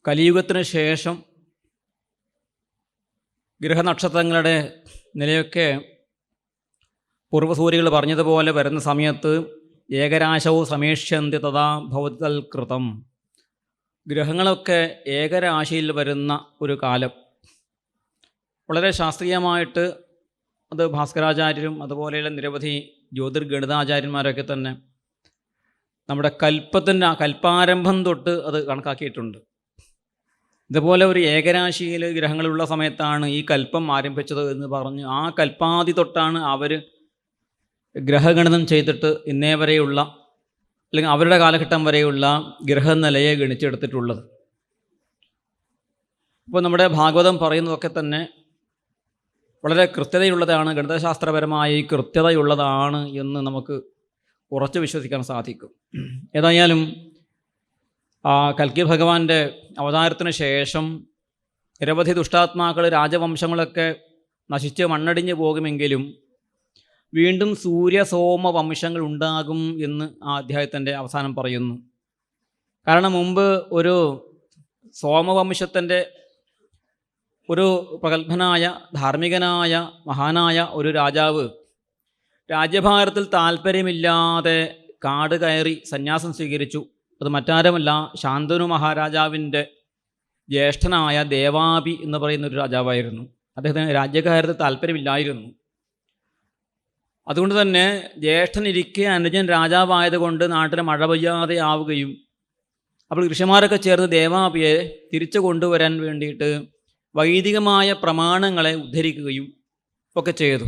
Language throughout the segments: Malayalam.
കലിയുഗത്തിന് ശേഷം ഗ്രഹനക്ഷത്രങ്ങളുടെ നിലയൊക്കെ പൂർവ്വസൂരികൾ പറഞ്ഞതുപോലെ വരുന്ന സമയത്ത് ഏകരാശവും സമേഷ്യന്തി തഥാ ഭവതി തൽകൃതം. ഗ്രഹങ്ങളൊക്കെ ഏകരാശിയിൽ വരുന്ന ഒരു കാലം. വളരെ ശാസ്ത്രീയമായിട്ട് അത് ഭാസ്കരാചാര്യരും അതുപോലെയുള്ള നിരവധി ജ്യോതിർഗണിതാചാര്യന്മാരൊക്കെ തന്നെ നമ്മുടെ കൽപ്പാരംഭം തൊട്ട് അത് കണക്കാക്കിയിട്ടുണ്ട്. ഇതുപോലെ ഒരു ഏകരാശിയിൽ ഗ്രഹങ്ങളുള്ള സമയത്താണ് ഈ കൽപ്പം ആരംഭിച്ചത് എന്ന് പറഞ്ഞ് ആ കൽപ്പാതി തൊട്ടാണ് അവർ ഗ്രഹഗണിതം ചെയ്തിട്ട് ഇന്നേ വരെയുള്ള അല്ലെങ്കിൽ അവരുടെ കാലഘട്ടം വരെയുള്ള ഗ്രഹനിലയെ ഗണിച്ചെടുത്തിട്ടുള്ളത്. ഇപ്പോൾ നമ്മുടെ ഭാഗവതം പറയുന്നതൊക്കെ തന്നെ വളരെ കൃത്യതയുള്ളതാണ്, ഗണിതശാസ്ത്രപരമായി കൃത്യതയുള്ളതാണ് എന്ന് നമുക്ക് ഉറച്ചു വിശ്വസിക്കാൻ സാധിക്കും. ഏതായാലും കൽക്കി ഭഗവാന്റെ അവതാരത്തിന് ശേഷം നിരവധി ദുഷ്ടാത്മാക്കൾ, രാജവംശങ്ങളൊക്കെ നശിച്ച് മണ്ണടിഞ്ഞു പോകുമെങ്കിലും വീണ്ടും സൂര്യസോമ വംശങ്ങൾ ഉണ്ടാകും എന്ന് ആ അധ്യായത്തിൻ്റെ അവസാനം പറയുന്നു. കാരണം മുമ്പ് ഒരു സോമവംശത്തിൻ്റെ ഒരു പ്രഗത്ഭനായ ധാർമ്മികനായ മഹാനായ ഒരു രാജാവ് രാജ്യഭാരത്തിൽ താല്പര്യമില്ലാതെ കാട് കയറി സന്യാസം സ്വീകരിച്ചു. അത് മറ്റാരുമല്ല, ശാന്തനു മഹാരാജാവിൻ്റെ ജ്യേഷ്ഠനായ ദേവാപി എന്ന് പറയുന്ന ഒരു രാജാവായിരുന്നു. അദ്ദേഹത്തിന് രാജ്യകാര്യത്തിൽ താല്പര്യമില്ലായിരുന്നു. അതുകൊണ്ട് തന്നെ ജ്യേഷ്ഠനിരിക്കെ അനുജൻ രാജാവായതുകൊണ്ട് നാട്ടിൽ മഴ പെയ്യാതെ ആവുകയും അപ്പോൾ ഋഷിമാരൊക്കെ ചേർന്ന് ദേവാപിയെ തിരിച്ചു കൊണ്ടുവരാൻ വേണ്ടിയിട്ട് വൈദികമായ പ്രമാണങ്ങളെ ഉദ്ധരിക്കുകയും ഒക്കെ ചെയ്തു.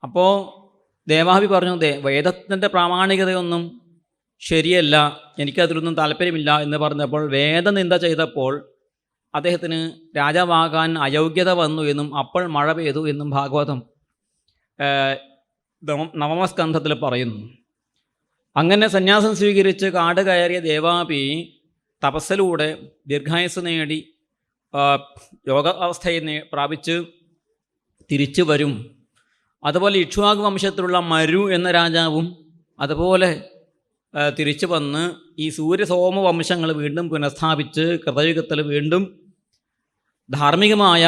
അപ്പോൾ ദേവാപി പറഞ്ഞു, വേദത്തിൻ്റെ പ്രാമാണികതയൊന്നും ശരിയല്ല, എനിക്കതിലൊന്നും താല്പര്യമില്ല എന്ന് പറഞ്ഞപ്പോൾ വേദനിന്ദ ചെയ്തപ്പോൾ അദ്ദേഹത്തിന് രാജാവാകാൻ അയോഗ്യത വന്നു എന്നും അപ്പോൾ മഴ പെയ്തു എന്നും ഭാഗവതം നവമസ്കന്ധത്തിൽ പറയുന്നു. അങ്ങനെ സന്യാസം സ്വീകരിച്ച് കാട് കയറിയ ദേവാപി തപസ്സിലൂടെ ദീർഘായുസ് നേടി യോഗാവസ്ഥയെ പ്രാപിച്ച് തിരിച്ചു വരും. അതുപോലെ ഇക്ഷ്വാകു വംശത്തിലുള്ള മരു എന്ന രാജാവും അതുപോലെ തിരിച്ചു വന്ന് ഈ സൂര്യസോമ വംശങ്ങൾ വീണ്ടും പുനഃസ്ഥാപിച്ച് കൃതയുഗത്തിൽ വീണ്ടും ധാർമ്മികമായ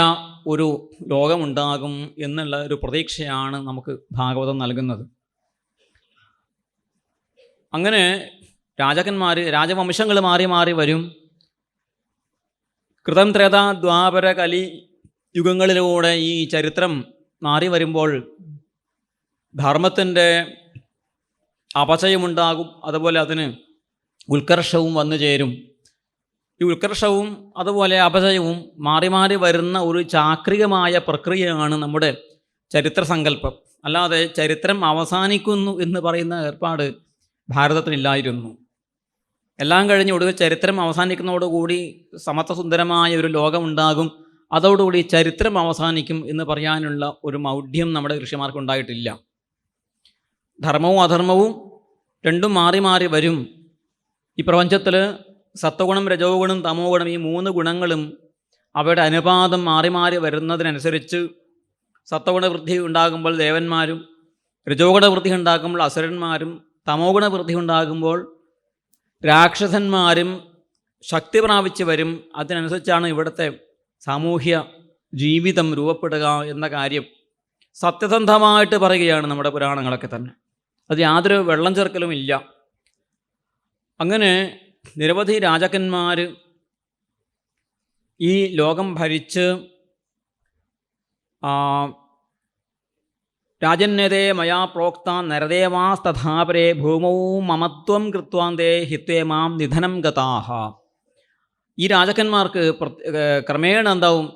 ഒരു ലോകമുണ്ടാകും എന്നുള്ള ഒരു പ്രതീക്ഷയാണ് നമുക്ക് ഭാഗവതം നൽകുന്നത്. അങ്ങനെ രാജവംശങ്ങൾ മാറി മാറി വരും. കൃതം ത്രേതാ ദ്വാപര കലി യുഗങ്ങളിലൂടെ ഈ ചരിത്രം മാറി വരുമ്പോൾ ധർമ്മത്തിൻ്റെ അപചയമുണ്ടാകും, അതുപോലെ അതിന് ഉത്കർഷവും വന്നു ചേരും. ഈ ഉത്കർഷവും അതുപോലെ അപചയവും മാറി മാറി വരുന്ന ഒരു ചാക്രികമായ പ്രക്രിയയാണ് നമ്മുടെ ചരിത്രസങ്കല്പം. അല്ലാതെ ചരിത്രം അവസാനിക്കുന്നു എന്ന് പറയുന്ന ഏർപ്പാട് ഭാരതത്തിനില്ലായിരുന്നു. എല്ലാം കഴിഞ്ഞ് ഒടുവിൽ ചരിത്രം അവസാനിക്കുന്നതോടുകൂടി സമത്വസുന്ദരമായ ഒരു ലോകമുണ്ടാകും, അതോടുകൂടി ചരിത്രം അവസാനിക്കും എന്ന് പറയാനുള്ള ഒരു മൗഢ്യം നമ്മുടെ ഋഷിമാർക്കുണ്ടായിട്ടില്ല. ധർമ്മവും അധർമ്മവും രണ്ടും മാറി മാറി വരും. ഈ പ്രപഞ്ചത്തിൽ സത്വഗുണം, രജോ ഗുണം, തമോ ഗുണം, ഈ മൂന്ന് ഗുണങ്ങളും അവയുടെ അനുപാതം മാറി മാറി വരുന്നതിനനുസരിച്ച് സത്വഗുണ വൃദ്ധി ഉണ്ടാകുമ്പോൾ ദേവന്മാരും, രജോ ഗുണ വൃദ്ധി ഉണ്ടാകുമ്പോൾ അസുരന്മാരും, തമോ ഗുണ വൃദ്ധി ഉണ്ടാകുമ്പോൾ രാക്ഷസന്മാരും ശക്തി പ്രാപിച്ച് വരും. അതിനനുസരിച്ചാണ് ഇവിടുത്തെ സാമൂഹ്യ ജീവിതം രൂപപ്പെടുക എന്ന കാര്യം സത്യസന്ധമായിട്ട് പറയുകയാണ് നമ്മുടെ പുരാണങ്ങളൊക്കെ തന്നെ. അത് യാതൊരു വെള്ളം ചേർക്കലും ഇല്ല. അങ്ങനെ നിരവധി രാജാക്കന്മാർ ഈ ലോകം ഭരിച്ച് രാജന്യതേ മയാ പ്രോക്ത നരദേവാസ്തഥാപരേ ഭൂമൗ മമത്വം കൃത്വാന്തേ ഹിത്വേ മാം നിധനം ഗതാഹ. ഈ രാജാക്കന്മാർക്ക് ക്രമേണ എന്താവും,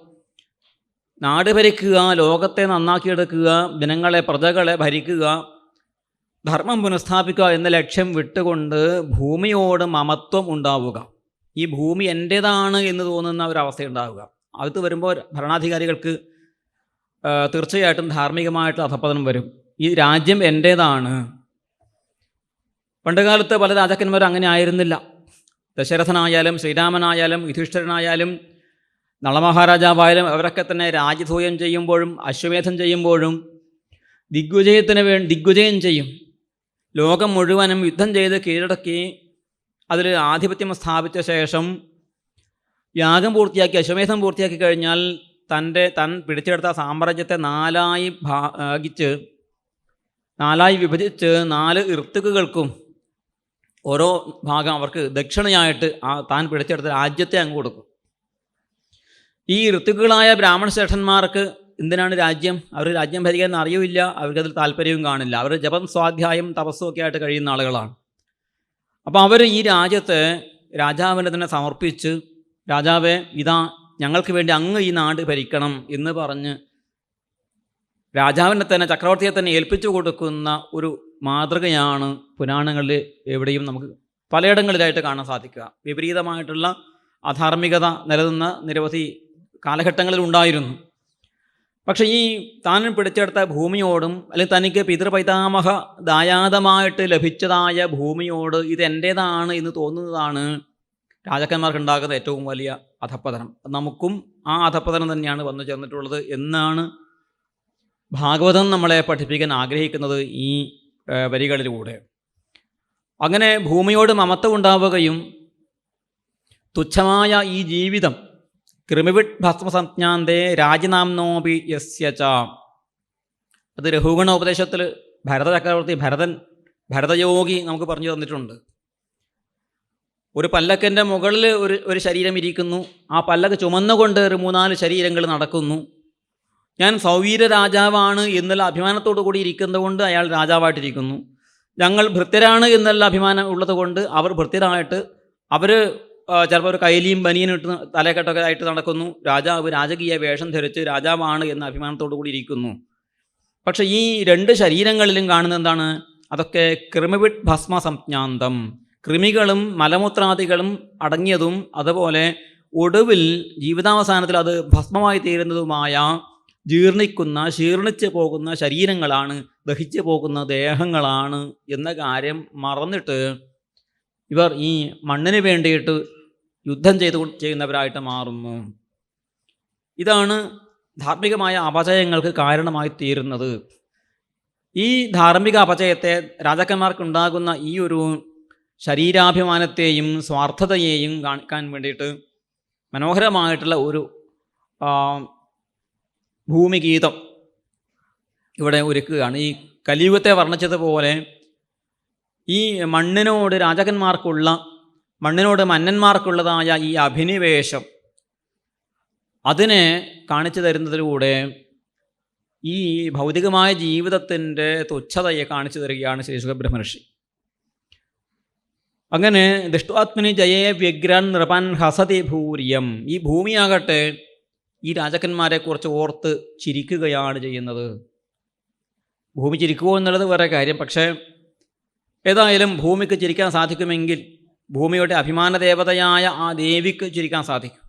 നാട് ഭരിക്കുക, ലോകത്തെ നന്നാക്കിയെടുക്കുക, ജനങ്ങളെ, പ്രജകളെ ഭരിക്കുക, ധർമ്മം പുനഃസ്ഥാപിക്കുക എന്ന ലക്ഷ്യം വിട്ടുകൊണ്ട് ഭൂമിയോട് മമത്വം ഉണ്ടാവുക. ഈ ഭൂമി എൻ്റേതാണ് എന്ന് തോന്നുന്ന ഒരവസ്ഥയുണ്ടാവുക. അകത്ത് വരുമ്പോൾ ഭരണാധികാരികൾക്ക് തീർച്ചയായിട്ടും ധാർമ്മികമായിട്ട് അധപ്പതനം വരും. ഈ രാജ്യം എൻ്റേതാണ്. പണ്ടുകാലത്ത് പല രാജാക്കന്മാരും അങ്ങനെ ആയിരുന്നില്ല. ദശരഥനായാലും ശ്രീരാമനായാലും യുധിഷ്ഠിരനായാലും നളമഹാരാജാവായാലും അവരൊക്കെ തന്നെ രാജ്യസൂയം ചെയ്യുമ്പോഴും അശ്വമേധം ചെയ്യുമ്പോഴും ദിഗ്വിജയം ചെയ്യും. ലോകം മുഴുവനും യുദ്ധം ചെയ്ത് കീഴടക്കി അതിൽ ആധിപത്യം സ്ഥാപിച്ച ശേഷം യാഗം പൂർത്തിയാക്കി, അശ്വമേധം പൂർത്തിയാക്കി കഴിഞ്ഞാൽ താൻ പിടിച്ചെടുത്ത സാമ്രാജ്യത്തെ നാലായി വിഭജിച്ച് 4 ഋത്തുക്കുകൾക്കും ഓരോ ഭാഗം അവർക്ക് ദക്ഷിണയായിട്ട് താൻ പിടിച്ചെടുത്ത രാജ്യത്തെ അങ്ങ് കൊടുക്കും. ഈ ഋത്തുക്കളായ ബ്രാഹ്മണ ശ്രേഷ്ഠന്മാർക്ക് എന്തിനാണ് രാജ്യം? അവർ രാജ്യം ഭരിക്കാൻ അറിയില്ല, അവർക്കതിൽ താല്പര്യവും കാണില്ല. അവർ ജപം, സ്വാധ്യായം, തപസ്സും ഒക്കെ ആയിട്ട് കഴിയുന്ന ആളുകളാണ്. അപ്പോൾ അവർ ഈ രാജ്യത്തെ രാജാവിനെ തന്നെ സമർപ്പിച്ച്, രാജാവേ, ഇതാ ഞങ്ങൾക്ക് വേണ്ടി അങ്ങ് ഈ നാട് ഭരിക്കണം എന്ന് പറഞ്ഞ് രാജാവിനെ തന്നെ, ചക്രവർത്തിയെ തന്നെ ഏൽപ്പിച്ചു കൊടുക്കുന്ന ഒരു മാതൃകയാണ് പുരാണങ്ങളിൽ എവിടെയും നമുക്ക് പലയിടങ്ങളിലായിട്ട് കാണാൻ സാധിക്കുക. വിപരീതമായിട്ടുള്ള അധാർമികത നിലനിന്ന നിരവധി കാലഘട്ടങ്ങളിൽ ഉണ്ടായിരുന്നു. പക്ഷേ ഈ താൻ പിടിച്ചെടുത്ത ഭൂമിയോടും, അല്ലെങ്കിൽ തനിക്ക് പിതൃപൈതാമഹ ദായാദമായിട്ട് ലഭിച്ചതായ ഭൂമിയോട് ഇത് എൻ്റേതാണ് എന്ന് തോന്നുന്നതാണ് രാജാക്കന്മാർക്ക് ഉണ്ടാകുന്ന ഏറ്റവും വലിയ അധപ്പതനം. നമുക്കും ആ അധപ്പതനം തന്നെയാണ് വന്നു ചേർന്നിട്ടുള്ളത് എന്നാണ് ഭാഗവതം നമ്മളെ പഠിപ്പിക്കാൻ ആഗ്രഹിക്കുന്നത് ഈ വരികളിലൂടെ. അങ്ങനെ ഭൂമിയോട് മമത്വം ഉണ്ടാവുകയും തുച്ഛമായ ഈ ജീവിതം കൃമിവിഡ് ഭസ്മസഞ്ജാന്തേ രാജനാംനോപി യസ്യ ച, അത് രഘുഗണ ഉപദേശത്തിൽ ഭരത ചക്രവർത്തി ഭരതയോഗി നമുക്ക് പറഞ്ഞു തന്നിട്ടുണ്ട്. ഒരു പല്ലക്കിൻ്റെ മുകളിൽ ഒരു ശരീരം ഇരിക്കുന്നു, ആ പല്ലക്ക് ചുമന്നുകൊണ്ട് ഒരു 3-4 ശരീരങ്ങൾ നടക്കുന്നു. ഞാൻ സൗവീര രാജാവാണ് എന്നുള്ള അഭിമാനത്തോടു കൂടി ഇരിക്കുന്നതുകൊണ്ട് അയാൾ രാജാവായിട്ടിരിക്കുന്നു. ഞങ്ങൾ ഭൃത്യരാണ് എന്നുള്ള അഭിമാനം ഉള്ളത് കൊണ്ട് അവർ ഭൃത്യരായിട്ട്, അവർ ചിലപ്പോൾ ഒരു കൈലിയും ബനിയനും ഇട്ട് തലക്കെട്ടൊക്കെ ആയിട്ട് നടക്കുന്നു. രാജാവ് രാജകീയ വേഷം ധരിച്ച് രാജാവാണ് എന്ന അഭിമാനത്തോടു കൂടി ഇരിക്കുന്നു. പക്ഷേ ഈ 2 ശരീരങ്ങളിലും കാണുന്ന എന്താണ്? അതൊക്കെ കൃമിവിഡ് ഭസ്മ സംജ്ഞാന്തം, കൃമികളും മലമൂത്രാദികളും അടങ്ങിയതും അതുപോലെ ഒടുവിൽ ജീവിതാവസാനത്തിൽ അത് ഭസ്മമായി തീരുന്നതുമായ ശീർണിച്ച് പോകുന്ന ശരീരങ്ങളാണ്, ദഹിച്ചു പോകുന്ന ദേഹങ്ങളാണ് എന്ന കാര്യം മറന്നിട്ട് ഇവർ ഈ മണ്ണിന് വേണ്ടിയിട്ട് യുദ്ധം ചെയ്യുന്നവരായിട്ട് മാറുന്നു. ഇതാണ് ധാർമ്മികമായ അപചയങ്ങൾക്ക് കാരണമായി തീരുന്നത്. ഈ ധാർമ്മിക അപചയത്തെ രാജാക്കന്മാർക്കുണ്ടാകുന്ന ഈ ഒരു ശരീരാഭിമാനത്തെയും സ്വാർത്ഥതയെയും കാണിക്കാൻ വേണ്ടിയിട്ട് മനോഹരമായിട്ടുള്ള ഒരു ഭൂമിഗീതം ഇവിടെ ഒരുക്കുകയാണ്. ഈ കലിയുഗത്തെ വർണ്ണിച്ചതുപോലെ ഈ മണ്ണിനോട് മന്നന്മാർക്കുള്ളതായ ഈ അഭിനിവേശം അതിനെ കാണിച്ചു തരുന്നതിലൂടെ ഈ ഭൗതികമായ ജീവിതത്തിൻ്റെ തുച്ഛതയെ കാണിച്ചു തരികയാണ് ശ്രീ സുഖബ്രഹ്മർഷി. അങ്ങനെ ദൃഷ്ടാത്മനി ജയേ വ്യഗ്രാൻ നൃപൻ ഹസതി ഭൂരിയം, ഈ ഭൂമിയാകട്ടെ ഈ രാജാക്കന്മാരെക്കുറിച്ച് ഓർത്ത് ചിരിക്കുകയാണ് ചെയ്യുന്നത്. ഭൂമി ചിരിക്കുമോ എന്നുള്ളത് വേറെ കാര്യം. പക്ഷേ ഏതായാലും ഭൂമിക്ക് ചിരിക്കാൻ സാധിക്കുമെങ്കിൽ ഭൂമിയുടെ അഭിമാന ദേവതയായ ആ ദേവിക്ക് ചിരിക്കാൻ സാധിക്കും.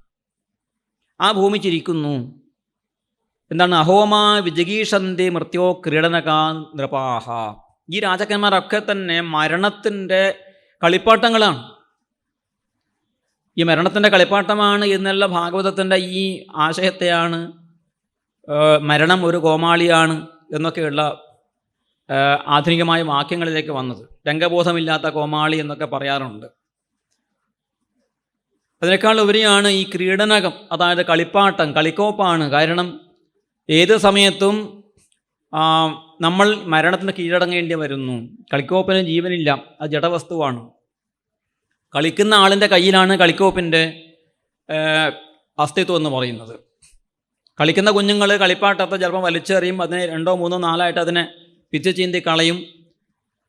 ആ ഭൂമി ചിരിക്കുന്നു. എന്താണ്? അഹോമാ വിജഗീഷന്തി മൃത്യോ ക്രീഡനകാ നൃപാഹ, ഈ രാജാക്കന്മാരൊക്കെ തന്നെ മരണത്തിൻ്റെ കളിപ്പാട്ടങ്ങളാണ്. ഈ മരണത്തിൻ്റെ കളിപ്പാട്ടമാണ് എന്നുള്ള ഭാഗവതത്തിൻ്റെ ഈ ആശയത്തെയാണ് മരണം ഒരു കോമാളിയാണ് എന്നൊക്കെയുള്ള ആധുനികമായ വാക്യങ്ങളിലേക്ക് വന്നത്. രംഗബോധമില്ലാത്ത കോമാളി എന്നൊക്കെ പറയാറുണ്ട്. അതിനേക്കാൾ ഉപരിയാണ് ഈ ക്രീഡനകം, അതായത് കളിപ്പാട്ടം, കളിക്കോപ്പാണ്. കാരണം ഏത് സമയത്തും നമ്മൾ മരണത്തിന് കീഴടങ്ങേണ്ടി വരുന്നു. കളിക്കോപ്പിന് ജീവനില്ല, അത് ജഡവസ്തുവാണ്. കളിക്കുന്ന ആളിൻ്റെ കയ്യിലാണ് കളിക്കോപ്പിൻ്റെ അസ്തിത്വം എന്ന് പറയുന്നത്. കളിക്കുന്ന കുഞ്ഞുങ്ങൾ കളിപ്പാട്ടത്തെ ചിലപ്പോൾ വലിച്ചെറിയും, അതിനെ 2, 3, 4 അതിനെ പിച്ച് ചീന്തി കളയും,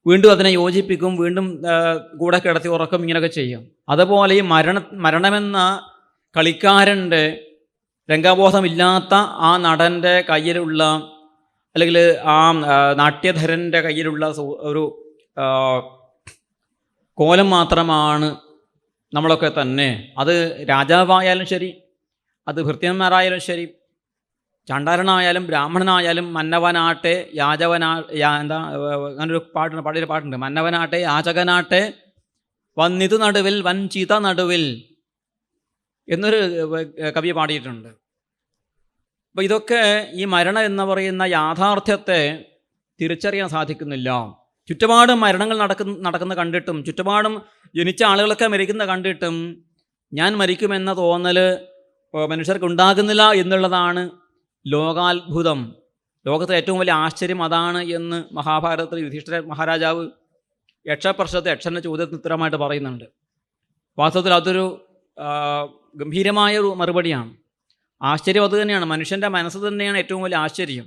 വീണ്ടും അതിനെ യോജിപ്പിക്കും, വീണ്ടും കൂടെ കിടത്തി ഉറക്കും, ഇങ്ങനെയൊക്കെ ചെയ്യും. അതുപോലെ ഈ മരണമെന്ന കളിക്കാരൻ്റെ രംഗബോധമില്ലാത്ത ആ നടൻ്റെ കയ്യിലുള്ള, അല്ലെങ്കിൽ ആ നാട്യധരൻ്റെ കയ്യിലുള്ള ഒരു കോലം മാത്രമാണ് നമ്മളൊക്കെ തന്നെ. അത് രാജാവായാലും ശരി, അത് ഭൃത്യന്മാരായാലും ശരി, ചണ്ടാരനായാലും ബ്രാഹ്മണനായാലും, മന്നവനാട്ടെ അങ്ങനൊരു പാട്ടുണ്ട്, മന്നവനാട്ടെ യാചകനാട്ടെ വന്നിതു നടുവിൽ വഞ്ചിത നടുവിൽ എന്നൊരു കവി പാടിയിട്ടുണ്ട്. അപ്പോൾ ഇതൊക്കെ ഈ മരണം എന്ന് പറയുന്ന യാഥാർത്ഥ്യത്തെ തിരിച്ചറിയാൻ സാധിക്കുന്നില്ല. ചുറ്റുപാടും മരണങ്ങൾ നടക്കുന്ന കണ്ടിട്ടും, ചുറ്റുപാടും ജനിച്ച ആളുകളൊക്കെ മരിക്കുന്ന കണ്ടിട്ടും ഞാൻ മരിക്കുമെന്ന തോന്നൽ മനുഷ്യർക്ക് ഉണ്ടാകുന്നില്ല എന്നുള്ളതാണ് ലോകാത്ഭുതം. ലോകത്തെ ഏറ്റവും വലിയ ആശ്ചര്യം അതാണ് എന്ന് മഹാഭാരതത്തിൽ യുധിഷ്ഠിര മഹാരാജാവ് യക്ഷപ്രശ്നത്തെ യക്ഷൻ്റെ ചോദ്യത്തിന് ഉത്തരമായിട്ട് പറയുന്നുണ്ട്. വാസ്തവത്തിൽ അതൊരു ഗംഭീരമായ ഒരു മറുപടിയാണ്. ആശ്ചര്യം അത് തന്നെയാണ്. മനുഷ്യൻ്റെ മനസ്സ് തന്നെയാണ് ഏറ്റവും വലിയ ആശ്ചര്യം.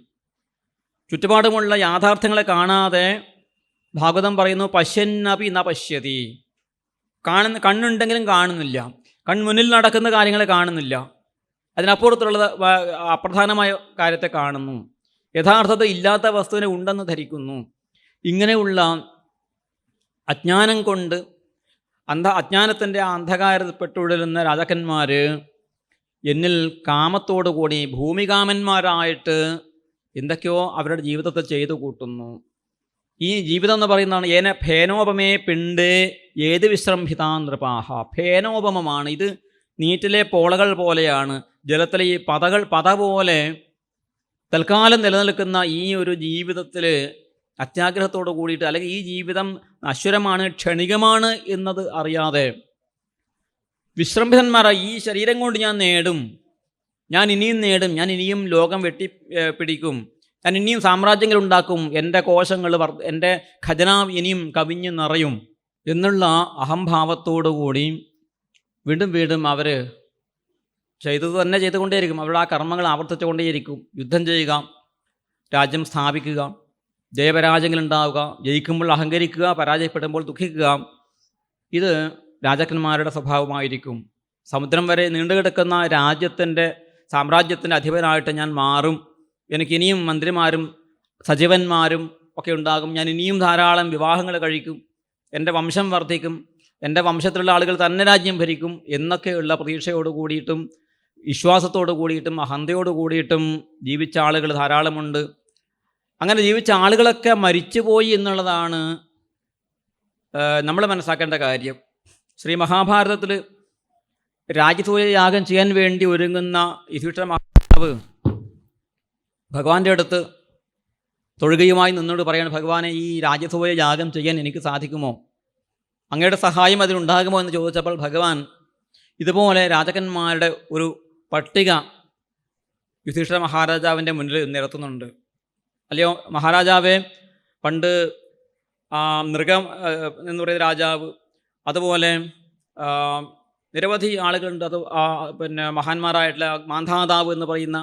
ചുറ്റുപാടുമുള്ള യാഥാർത്ഥ്യങ്ങളെ കാണാതെ ഭാഗവതം പറയുന്നു, പശ്യന്നപി ന പശ്യതി. കണ്ണുണ്ടെങ്കിലും കാണുന്നില്ല, കൺമുന്നിൽ നടക്കുന്ന കാര്യങ്ങളെ കാണുന്നില്ല, അതിനപ്പുറത്തുള്ള അപ്രധാനമായ കാര്യത്തെ കാണുന്നു, യഥാർത്ഥത്തിൽ ഇല്ലാത്ത വസ്തുവിനെ ഉണ്ടെന്ന് ധരിക്കുന്നു. ഇങ്ങനെയുള്ള അജ്ഞാനം കൊണ്ട് അജ്ഞാനത്തിൻ്റെ അന്ധകാരപ്പെട്ടുഴലുന്ന രാജാക്കന്മാർ എന്നിൽ കാമത്തോടു കൂടി ഭൂമികാമന്മാരായിട്ട് എന്തൊക്കെയോ അവരുടെ ജീവിതത്തെ ചെയ്തു കൂട്ടുന്നു. ഈ ജീവിതം എന്ന് പറയുന്നതാണ് ഏന ഫേനോപമേ പിണ്ട് ഏത് വിശ്രംഭിതാ നൃപാഹ. ഫേനോപമമാണ് ഇത്. നീറ്റിലെ പോളകൾ പോലെയാണ്, ജലത്തിലെ ഈ പത പോലെ തൽക്കാലം നിലനിൽക്കുന്ന ഈ ഒരു ജീവിതത്തിൽ അത്യാഗ്രഹത്തോട് കൂടിയിട്ട്, അല്ലെങ്കിൽ ഈ ജീവിതം അശ്വരമാണ്, ക്ഷണികമാണ് എന്നത് അറിയാതെ വിശ്രംഭിതന്മാരായി ഈ ശരീരം കൊണ്ട് ഞാൻ നേടും, ഞാൻ ഇനിയും നേടും, ഞാൻ ഇനിയും ലോകം പിടിക്കും, ഞാൻ ഇനിയും സാമ്രാജ്യങ്ങൾ ഉണ്ടാക്കും, എൻ്റെ കോശങ്ങൾ എൻ്റെ ഖജനാവ് ഇനിയും കവിഞ്ഞ് നിറയും എന്നുള്ള അഹംഭാവത്തോടു കൂടി വീണ്ടും വീണ്ടും അവർ ചെയ്തത് തന്നെ ചെയ്തുകൊണ്ടേയിരിക്കും. അവരുടെ ആ കർമ്മങ്ങൾ ആവർത്തിച്ചുകൊണ്ടേയിരിക്കും. യുദ്ധം ചെയ്യുക, രാജ്യം സ്ഥാപിക്കുക, ജയപരാജയങ്ങളുണ്ടാവുക, ജയിക്കുമ്പോൾ അഹങ്കരിക്കുക, പരാജയപ്പെടുമ്പോൾ ദുഃഖിക്കുക. ഇത് രാജാക്കന്മാരുടെ സ്വഭാവമായിരിക്കും. സമുദ്രം വരെ നീണ്ടുകിടക്കുന്ന സാമ്രാജ്യത്തിൻ്റെ അധിപനായിട്ട് ഞാൻ മാറും, എനിക്കിനിയും മന്ത്രിമാരും സജീവന്മാരും ഒക്കെ ഉണ്ടാകും, ഞാൻ ഇനിയും ധാരാളം വിവാഹങ്ങൾ കഴിക്കും, എൻ്റെ വംശം വർദ്ധിക്കും, എൻ്റെ വംശത്തിലുള്ള ആളുകൾ തന്നെ രാജ്യം ഭരിക്കും എന്നൊക്കെയുള്ള പ്രതീക്ഷയോട് കൂടിയിട്ടും വിശ്വാസത്തോട് കൂടിയിട്ടും അഹന്തയോട് കൂടിയിട്ടും ജീവിച്ച ആളുകൾ ധാരാളമുണ്ട്. അങ്ങനെ ജീവിച്ച ആളുകളൊക്കെ മരിച്ചുപോയി എന്നുള്ളതാണ് നമ്മൾ മനസ്സിലാക്കേണ്ട കാര്യം. ശ്രീ മഹാഭാരതത്തിൽ രാജസൂയ യാഗം ചെയ്യാൻ വേണ്ടി ഒരുങ്ങുന്ന യുധിഷ്ഠിര മഹാരാജാവ് ഭഗവാന്റെ അടുത്ത് തൊഴുകയുമായി നിന്നോട് പറയാണ്, ഭഗവാനെ, ഈ രാജസൂയ യാഗം ചെയ്യാൻ എനിക്ക് സാധിക്കുമോ? അങ്ങയുടെ സഹായം അതിനുണ്ടാകുമോ എന്ന് ചോദിച്ചപ്പോൾ ഭഗവാൻ ഇതുപോലെ രാജാക്കന്മാരുടെ ഒരു പട്ടിക യുധിഷ്ഠിര മഹാരാജാവിൻ്റെ മുന്നിൽ നിരത്തുന്നുണ്ട്. അല്ലയോ മഹാരാജാവേ, പണ്ട് മൃഗം എന്ന് പറയുന്ന രാജാവ്, അതുപോലെ നിരവധി ആളുകളുണ്ട്. അത് മഹാന്മാരായിട്ടുള്ള മാന്ധാതാവ് എന്ന് പറയുന്ന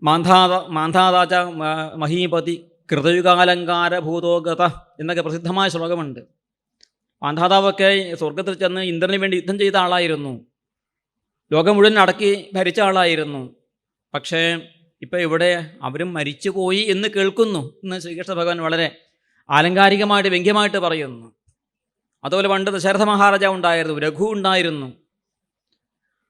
മാന്ധാതാച മഹീപതി കൃതയുഗാലങ്കാര ഭൂതോഗത എന്നൊക്കെ പ്രസിദ്ധമായ ശ്ലോകമുണ്ട്. മാന്ധാതാവൊക്കെ സ്വർഗത്തിൽ ചെന്ന് ഇന്ദ്രന് വേണ്ടി യുദ്ധം ചെയ്ത ആളായിരുന്നു, ലോകം മുഴുവൻ അടക്കി ഭരിച്ച ആളായിരുന്നു. പക്ഷേ ഇപ്പം ഇവിടെ അവരും മരിച്ചുപോയി എന്ന് കേൾക്കുന്നു എന്ന് ശ്രീകൃഷ്ണ ഭഗവാൻ വളരെ ആലങ്കാരികമായിട്ട് വ്യംഗ്യമായിട്ട് പറയുന്നു. അതുപോലെ പണ്ട് ദശരഥ മഹാരാജാവ് ഉണ്ടായിരുന്നു, രഘു ഉണ്ടായിരുന്നു,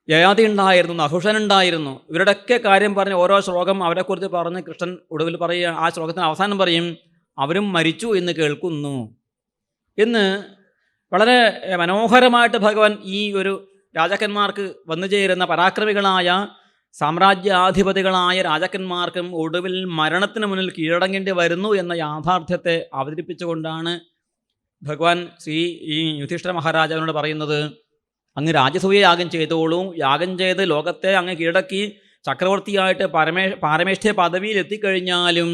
യയാതി ഉണ്ടായിരുന്നു, നഹുഷൻ ഉണ്ടായിരുന്നു. ഇവരുടെയൊക്കെ കാര്യം പറഞ്ഞ് ഓരോ ശ്ലോകം അവരെക്കുറിച്ച് പറഞ്ഞ് കൃഷ്ണൻ ഒടുവിൽ പറയുക, ആ ശ്ലോകത്തിന് അവസാനം പറയും, അവരും മരിച്ചു എന്ന് കേൾക്കുന്നു എന്ന് വളരെ മനോഹരമായിട്ട് ഭഗവാൻ ഈ ഒരു രാജാക്കന്മാർക്ക് വന്നു ചേരുന്ന പരാക്രമികളായ സാമ്രാജ്യാധിപതികളായ രാജാക്കന്മാർക്കും ഒടുവിൽ മരണത്തിന് മുന്നിൽ കീഴടങ്ങേണ്ടി വരുന്നു എന്ന യാഥാർത്ഥ്യത്തെ അവതരിപ്പിച്ചുകൊണ്ടാണ് ഭഗവാൻ ഈ യുധിഷ്ഠിര മഹാരാജാവിനോട് പറയുന്നത്, അങ്ങ് രാജസൂയ യാഗം ചെയ്തോളൂ, യാഗം ചെയ്ത് ലോകത്തെ അങ്ങ് കീഴടക്കി ചക്രവർത്തിയായിട്ട് പാരമേഷ്ഠ്യ പദവിയിൽ എത്തിക്കഴിഞ്ഞാലും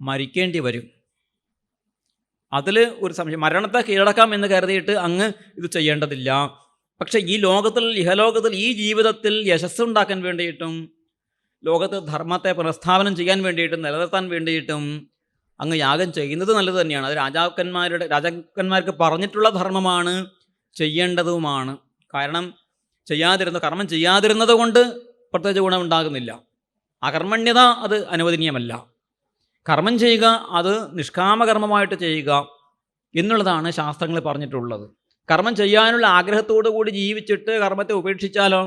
മരിക്കേണ്ടി വരും. അതിൽ ഒരു സംശയം, മരണത്തെ കീഴടക്കാം എന്ന് കരുതിയിട്ട് അങ്ങ് ഇത് ചെയ്യേണ്ടതില്ല. പക്ഷേ ഈ ലോകത്തിൽ, ഇഹലോകത്തിൽ, ഈ ജീവിതത്തിൽ യശസ്സുണ്ടാക്കാൻ വേണ്ടിയിട്ടും ലോകത്ത് ധർമ്മത്തെ പുനഃസ്ഥാപനം ചെയ്യാൻ വേണ്ടിയിട്ടും നിലനിർത്താൻ വേണ്ടിയിട്ടും അങ്ങ് യാഗം ചെയ്യുന്നത് നല്ലത് തന്നെയാണ്. അത് രാജാക്കന്മാർക്ക് പറഞ്ഞിട്ടുള്ള ധർമ്മമാണ്, ചെയ്യേണ്ടതുമാണ്. കാരണം കർമ്മം ചെയ്യാതിരുന്നത് കൊണ്ട് പ്രത്യേകിച്ച് ഗുണമുണ്ടാകുന്നില്ല. അകർമ്മണ്യത അത് അനുവദനീയമല്ല. കർമ്മം ചെയ്യുക, അത് നിഷ്കാമകർമ്മമായിട്ട് ചെയ്യുക എന്നുള്ളതാണ് ശാസ്ത്രങ്ങൾ പറഞ്ഞിട്ടുള്ളത്. കർമ്മം ചെയ്യാനുള്ള ആഗ്രഹത്തോടു കൂടി ജീവിച്ചിട്ട് കർമ്മത്തെ ഉപേക്ഷിച്ചാലോ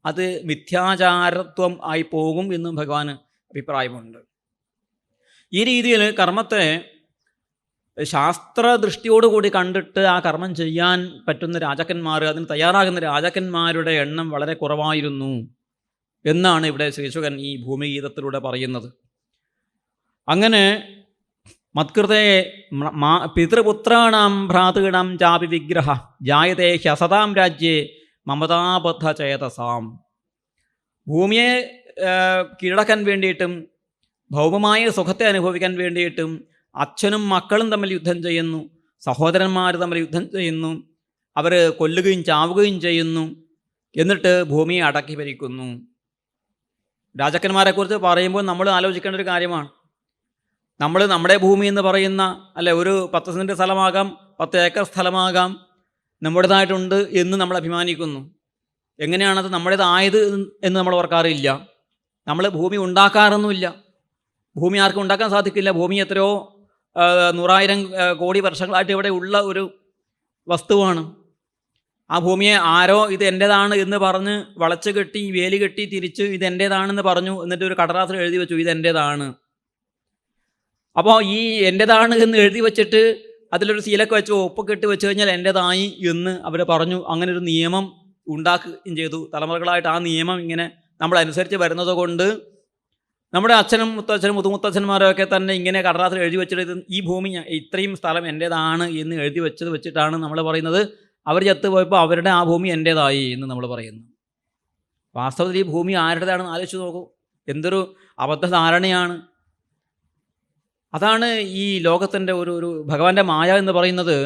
അത് മിഥ്യാചാരത്വം ആയി പോകും എന്നും ഭഗവാന് അഭിപ്രായമുണ്ട്. ഈ രീതിയിൽ കർമ്മത്തെ ശാസ്ത്രദൃഷ്ടിയോടുകൂടി കണ്ടിട്ട് ആ കർമ്മം ചെയ്യാൻ പറ്റുന്ന രാജാക്കന്മാർ, അതിന് തയ്യാറാകുന്ന രാജാക്കന്മാരുടെ എണ്ണം വളരെ കുറവായിരുന്നു എന്നാണ് ഇവിടെ ശ്രീശുകൻ ഈ ഭൂമിഗീതത്തിലൂടെ പറയുന്നത്. അങ്ങനെ മത്കൃതേ പിതൃപുത്രാണാം ഭ്രാതൃണാം ചാപി വിഗ്രഹ ജായതേ ഹ്യസതാം രാജ്യേ മമതാബദ്ധ ചേതസാം. ഭൂമിയെ കീഴടക്കാൻ വേണ്ടിയിട്ടും ഭൗമമായ സുഖത്തെ അനുഭവിക്കാൻ വേണ്ടിയിട്ടും അച്ഛനും മക്കളും തമ്മിൽ യുദ്ധം ചെയ്യുന്നു, സഹോദരന്മാർ തമ്മിൽ യുദ്ധം ചെയ്യുന്നു, അവർ കൊല്ലുകയും ചാവുകയും ചെയ്യുന്നു, എന്നിട്ട് ഭൂമിയെ അടക്കി ഭരിക്കുന്നു. രാജാക്കന്മാരെക്കുറിച്ച് പറയുമ്പോൾ നമ്മൾ ആലോചിക്കേണ്ട ഒരു കാര്യമാണ്. നമ്മുടെ ഭൂമി എന്ന് പറയുന്ന ഒരു 10 സെൻറ്റ് സ്ഥലമാകാം, 10 ഏക്കർ സ്ഥലമാകാം, നമ്മുടേതായിട്ടുണ്ട് എന്ന് നമ്മൾ അഭിമാനിക്കുന്നു. എങ്ങനെയാണത് നമ്മുടേതായത് എന്ന് നമ്മൾ ഓർക്കാറില്ല. നമ്മൾ ഭൂമി ഉണ്ടാക്കാറൊന്നുമില്ല. ഭൂമി ആർക്കും ഉണ്ടാക്കാൻ സാധിക്കില്ല. ഭൂമി എത്രയോ 100,000 കോടി വർഷങ്ങളായിട്ട് ഇവിടെ ഉള്ള ഒരു വസ്തുവാണ്. ആ ഭൂമിയെ ആരോ ഇത് എൻ്റേതാണ് എന്ന് പറഞ്ഞ് വളച്ച് കെട്ടി വേലി കെട്ടി തിരിച്ച് ഇത് എൻ്റേതാണെന്ന് പറഞ്ഞു, എന്നിട്ട് ഒരു കടലാസിൽ എഴുതി വെച്ചു ഇത് എൻ്റേതാണ്. അപ്പോൾ ഈ എൻ്റേതാണ് എന്ന് എഴുതി വെച്ചിട്ട് അതിലൊരു സീലൊക്കെ വെച്ച് ഒപ്പൊക്കെ ഇട്ട് വെച്ച് കഴിഞ്ഞാൽ എൻ്റേതായി എന്ന് അവർ പറഞ്ഞു. അങ്ങനെ ഒരു നിയമം ഉണ്ടാക്കുകയും ചെയ്തു. തലമുറകളായിട്ട് ആ നിയമം ഇങ്ങനെ നമ്മൾ അനുസരിച്ച് വരുന്നത് കൊണ്ട് നമ്മുടെ അച്ഛനും മുത്തച്ഛനും മുതുമുത്തച്ഛന്മാരൊക്കെ തന്നെ ഇങ്ങനെ കടലാസിൽ എഴുതി വെച്ചിട്ട് ഈ ഭൂമി ഇത്രയും സ്ഥലം എൻ്റേതാണ് എന്ന് എഴുതി വെച്ചിട്ടാണ് നമ്മൾ പറയുന്നത് അവർ ചത്തുപോയപ്പോൾ അവരുടെ ആ ഭൂമി എൻ്റേതായി എന്ന് നമ്മൾ പറയുന്നു. വാസ്തവത്തിൽ ഈ ഭൂമി ആരുടേതാണെന്ന് ആലോചിച്ച് നോക്കൂ. എന്തൊരു അബദ്ധധാരണയാണ്. അതാണ് ഈ ലോകത്തിൻ്റെ ഒരു ഭഗവാന്റെ മായ എന്ന് പറയുന്നത്.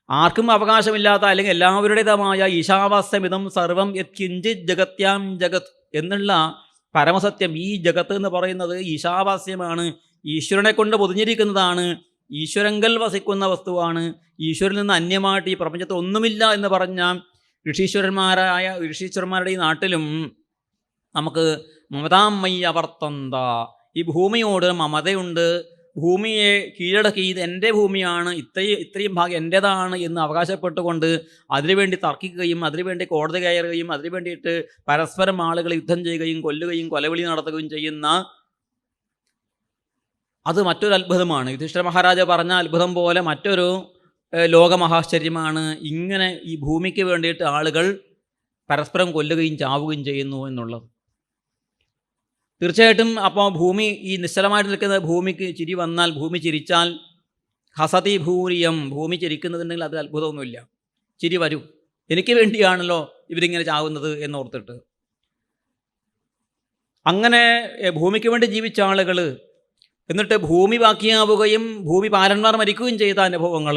ആർക്കും അവകാശമില്ലാത്ത അല്ലെങ്കിൽ എല്ലാവരുടേതുമായ ഈശാവാസ്യമിതം സർവം യത്കിഞ്ചിത് ജഗത്യാം ജഗത് എന്നുള്ള പരമസത്യം. ഈ ജഗത്ത് എന്ന് പറയുന്നത് ഈശാവാസ്യമാണ്, ഈശ്വരനെ കൊണ്ട് പൊതിഞ്ഞിരിക്കുന്നതാണ്, ഈശ്വരങ്കൽ വസിക്കുന്ന വസ്തുവാണ്. ഈശ്വരനിൽ നിന്ന് അന്യമായിട്ട് ഈ പ്രപഞ്ചത്തിൽ ഒന്നുമില്ല എന്ന് പറഞ്ഞ ഋഷീശ്വരന്മാരുടെ ഈ നാട്ടിലും നമുക്ക് മമതാമയി അവർത്തന്ത, ഈ ഭൂമിയോട് മമതയുണ്ട്. ഭൂമിയെ കീഴടക്കി ഇത് എൻ്റെ ഭൂമിയാണ്, ഇത്രയും ഭാഗം എൻ്റേതാണ് എന്ന് അവകാശപ്പെട്ടുകൊണ്ട് അതിനുവേണ്ടി തർക്കിക്കുകയും അതിനുവേണ്ടി കോടതി കയറുകയും അതിനു വേണ്ടിയിട്ട് പരസ്പരം ആളുകൾ യുദ്ധം ചെയ്യുകയും കൊല്ലുകയും കൊലവിളി നടത്തുകയും ചെയ്യുന്ന അത് മറ്റൊരു അത്ഭുതമാണ്. യുധിഷ്ഠിര മഹാരാജ പറഞ്ഞ അത്ഭുതം പോലെ മറ്റൊരു ലോകമഹാശ്ചര്യമാണ്. ഇങ്ങനെ ഈ ഭൂമിക്ക് വേണ്ടിയിട്ട് ആളുകൾ പരസ്പരം കൊല്ലുകയും ചാവുകയും ചെയ്യുന്നു എന്നുള്ളത്. തീർച്ചയായിട്ടും അപ്പോൾ ഭൂമി ഈ നിശ്ചലമായിട്ട് നിൽക്കുന്ന ഭൂമിക്ക് ചിരി വന്നാൽ, ഭൂമി ചിരിച്ചാൽ ഹസതി ഭൂരിയം, ഭൂമി ചിരിക്കുന്നതുണ്ടെങ്കിൽ അത് അത്ഭുതമൊന്നുമില്ല, ചിരി വരും. എനിക്ക് വേണ്ടിയാണല്ലോ ഇവരിങ്ങനെ ചാവുന്നത് എന്നോർത്തിട്ട്. അങ്ങനെ ഭൂമിക്ക് വേണ്ടി ജീവിച്ച ആളുകൾ എന്നിട്ട് ഭൂമി ബാക്കിയാവുകയും ഭൂമി പാലന്മാർ മരിക്കുകയും ചെയ്ത അനുഭവങ്ങൾ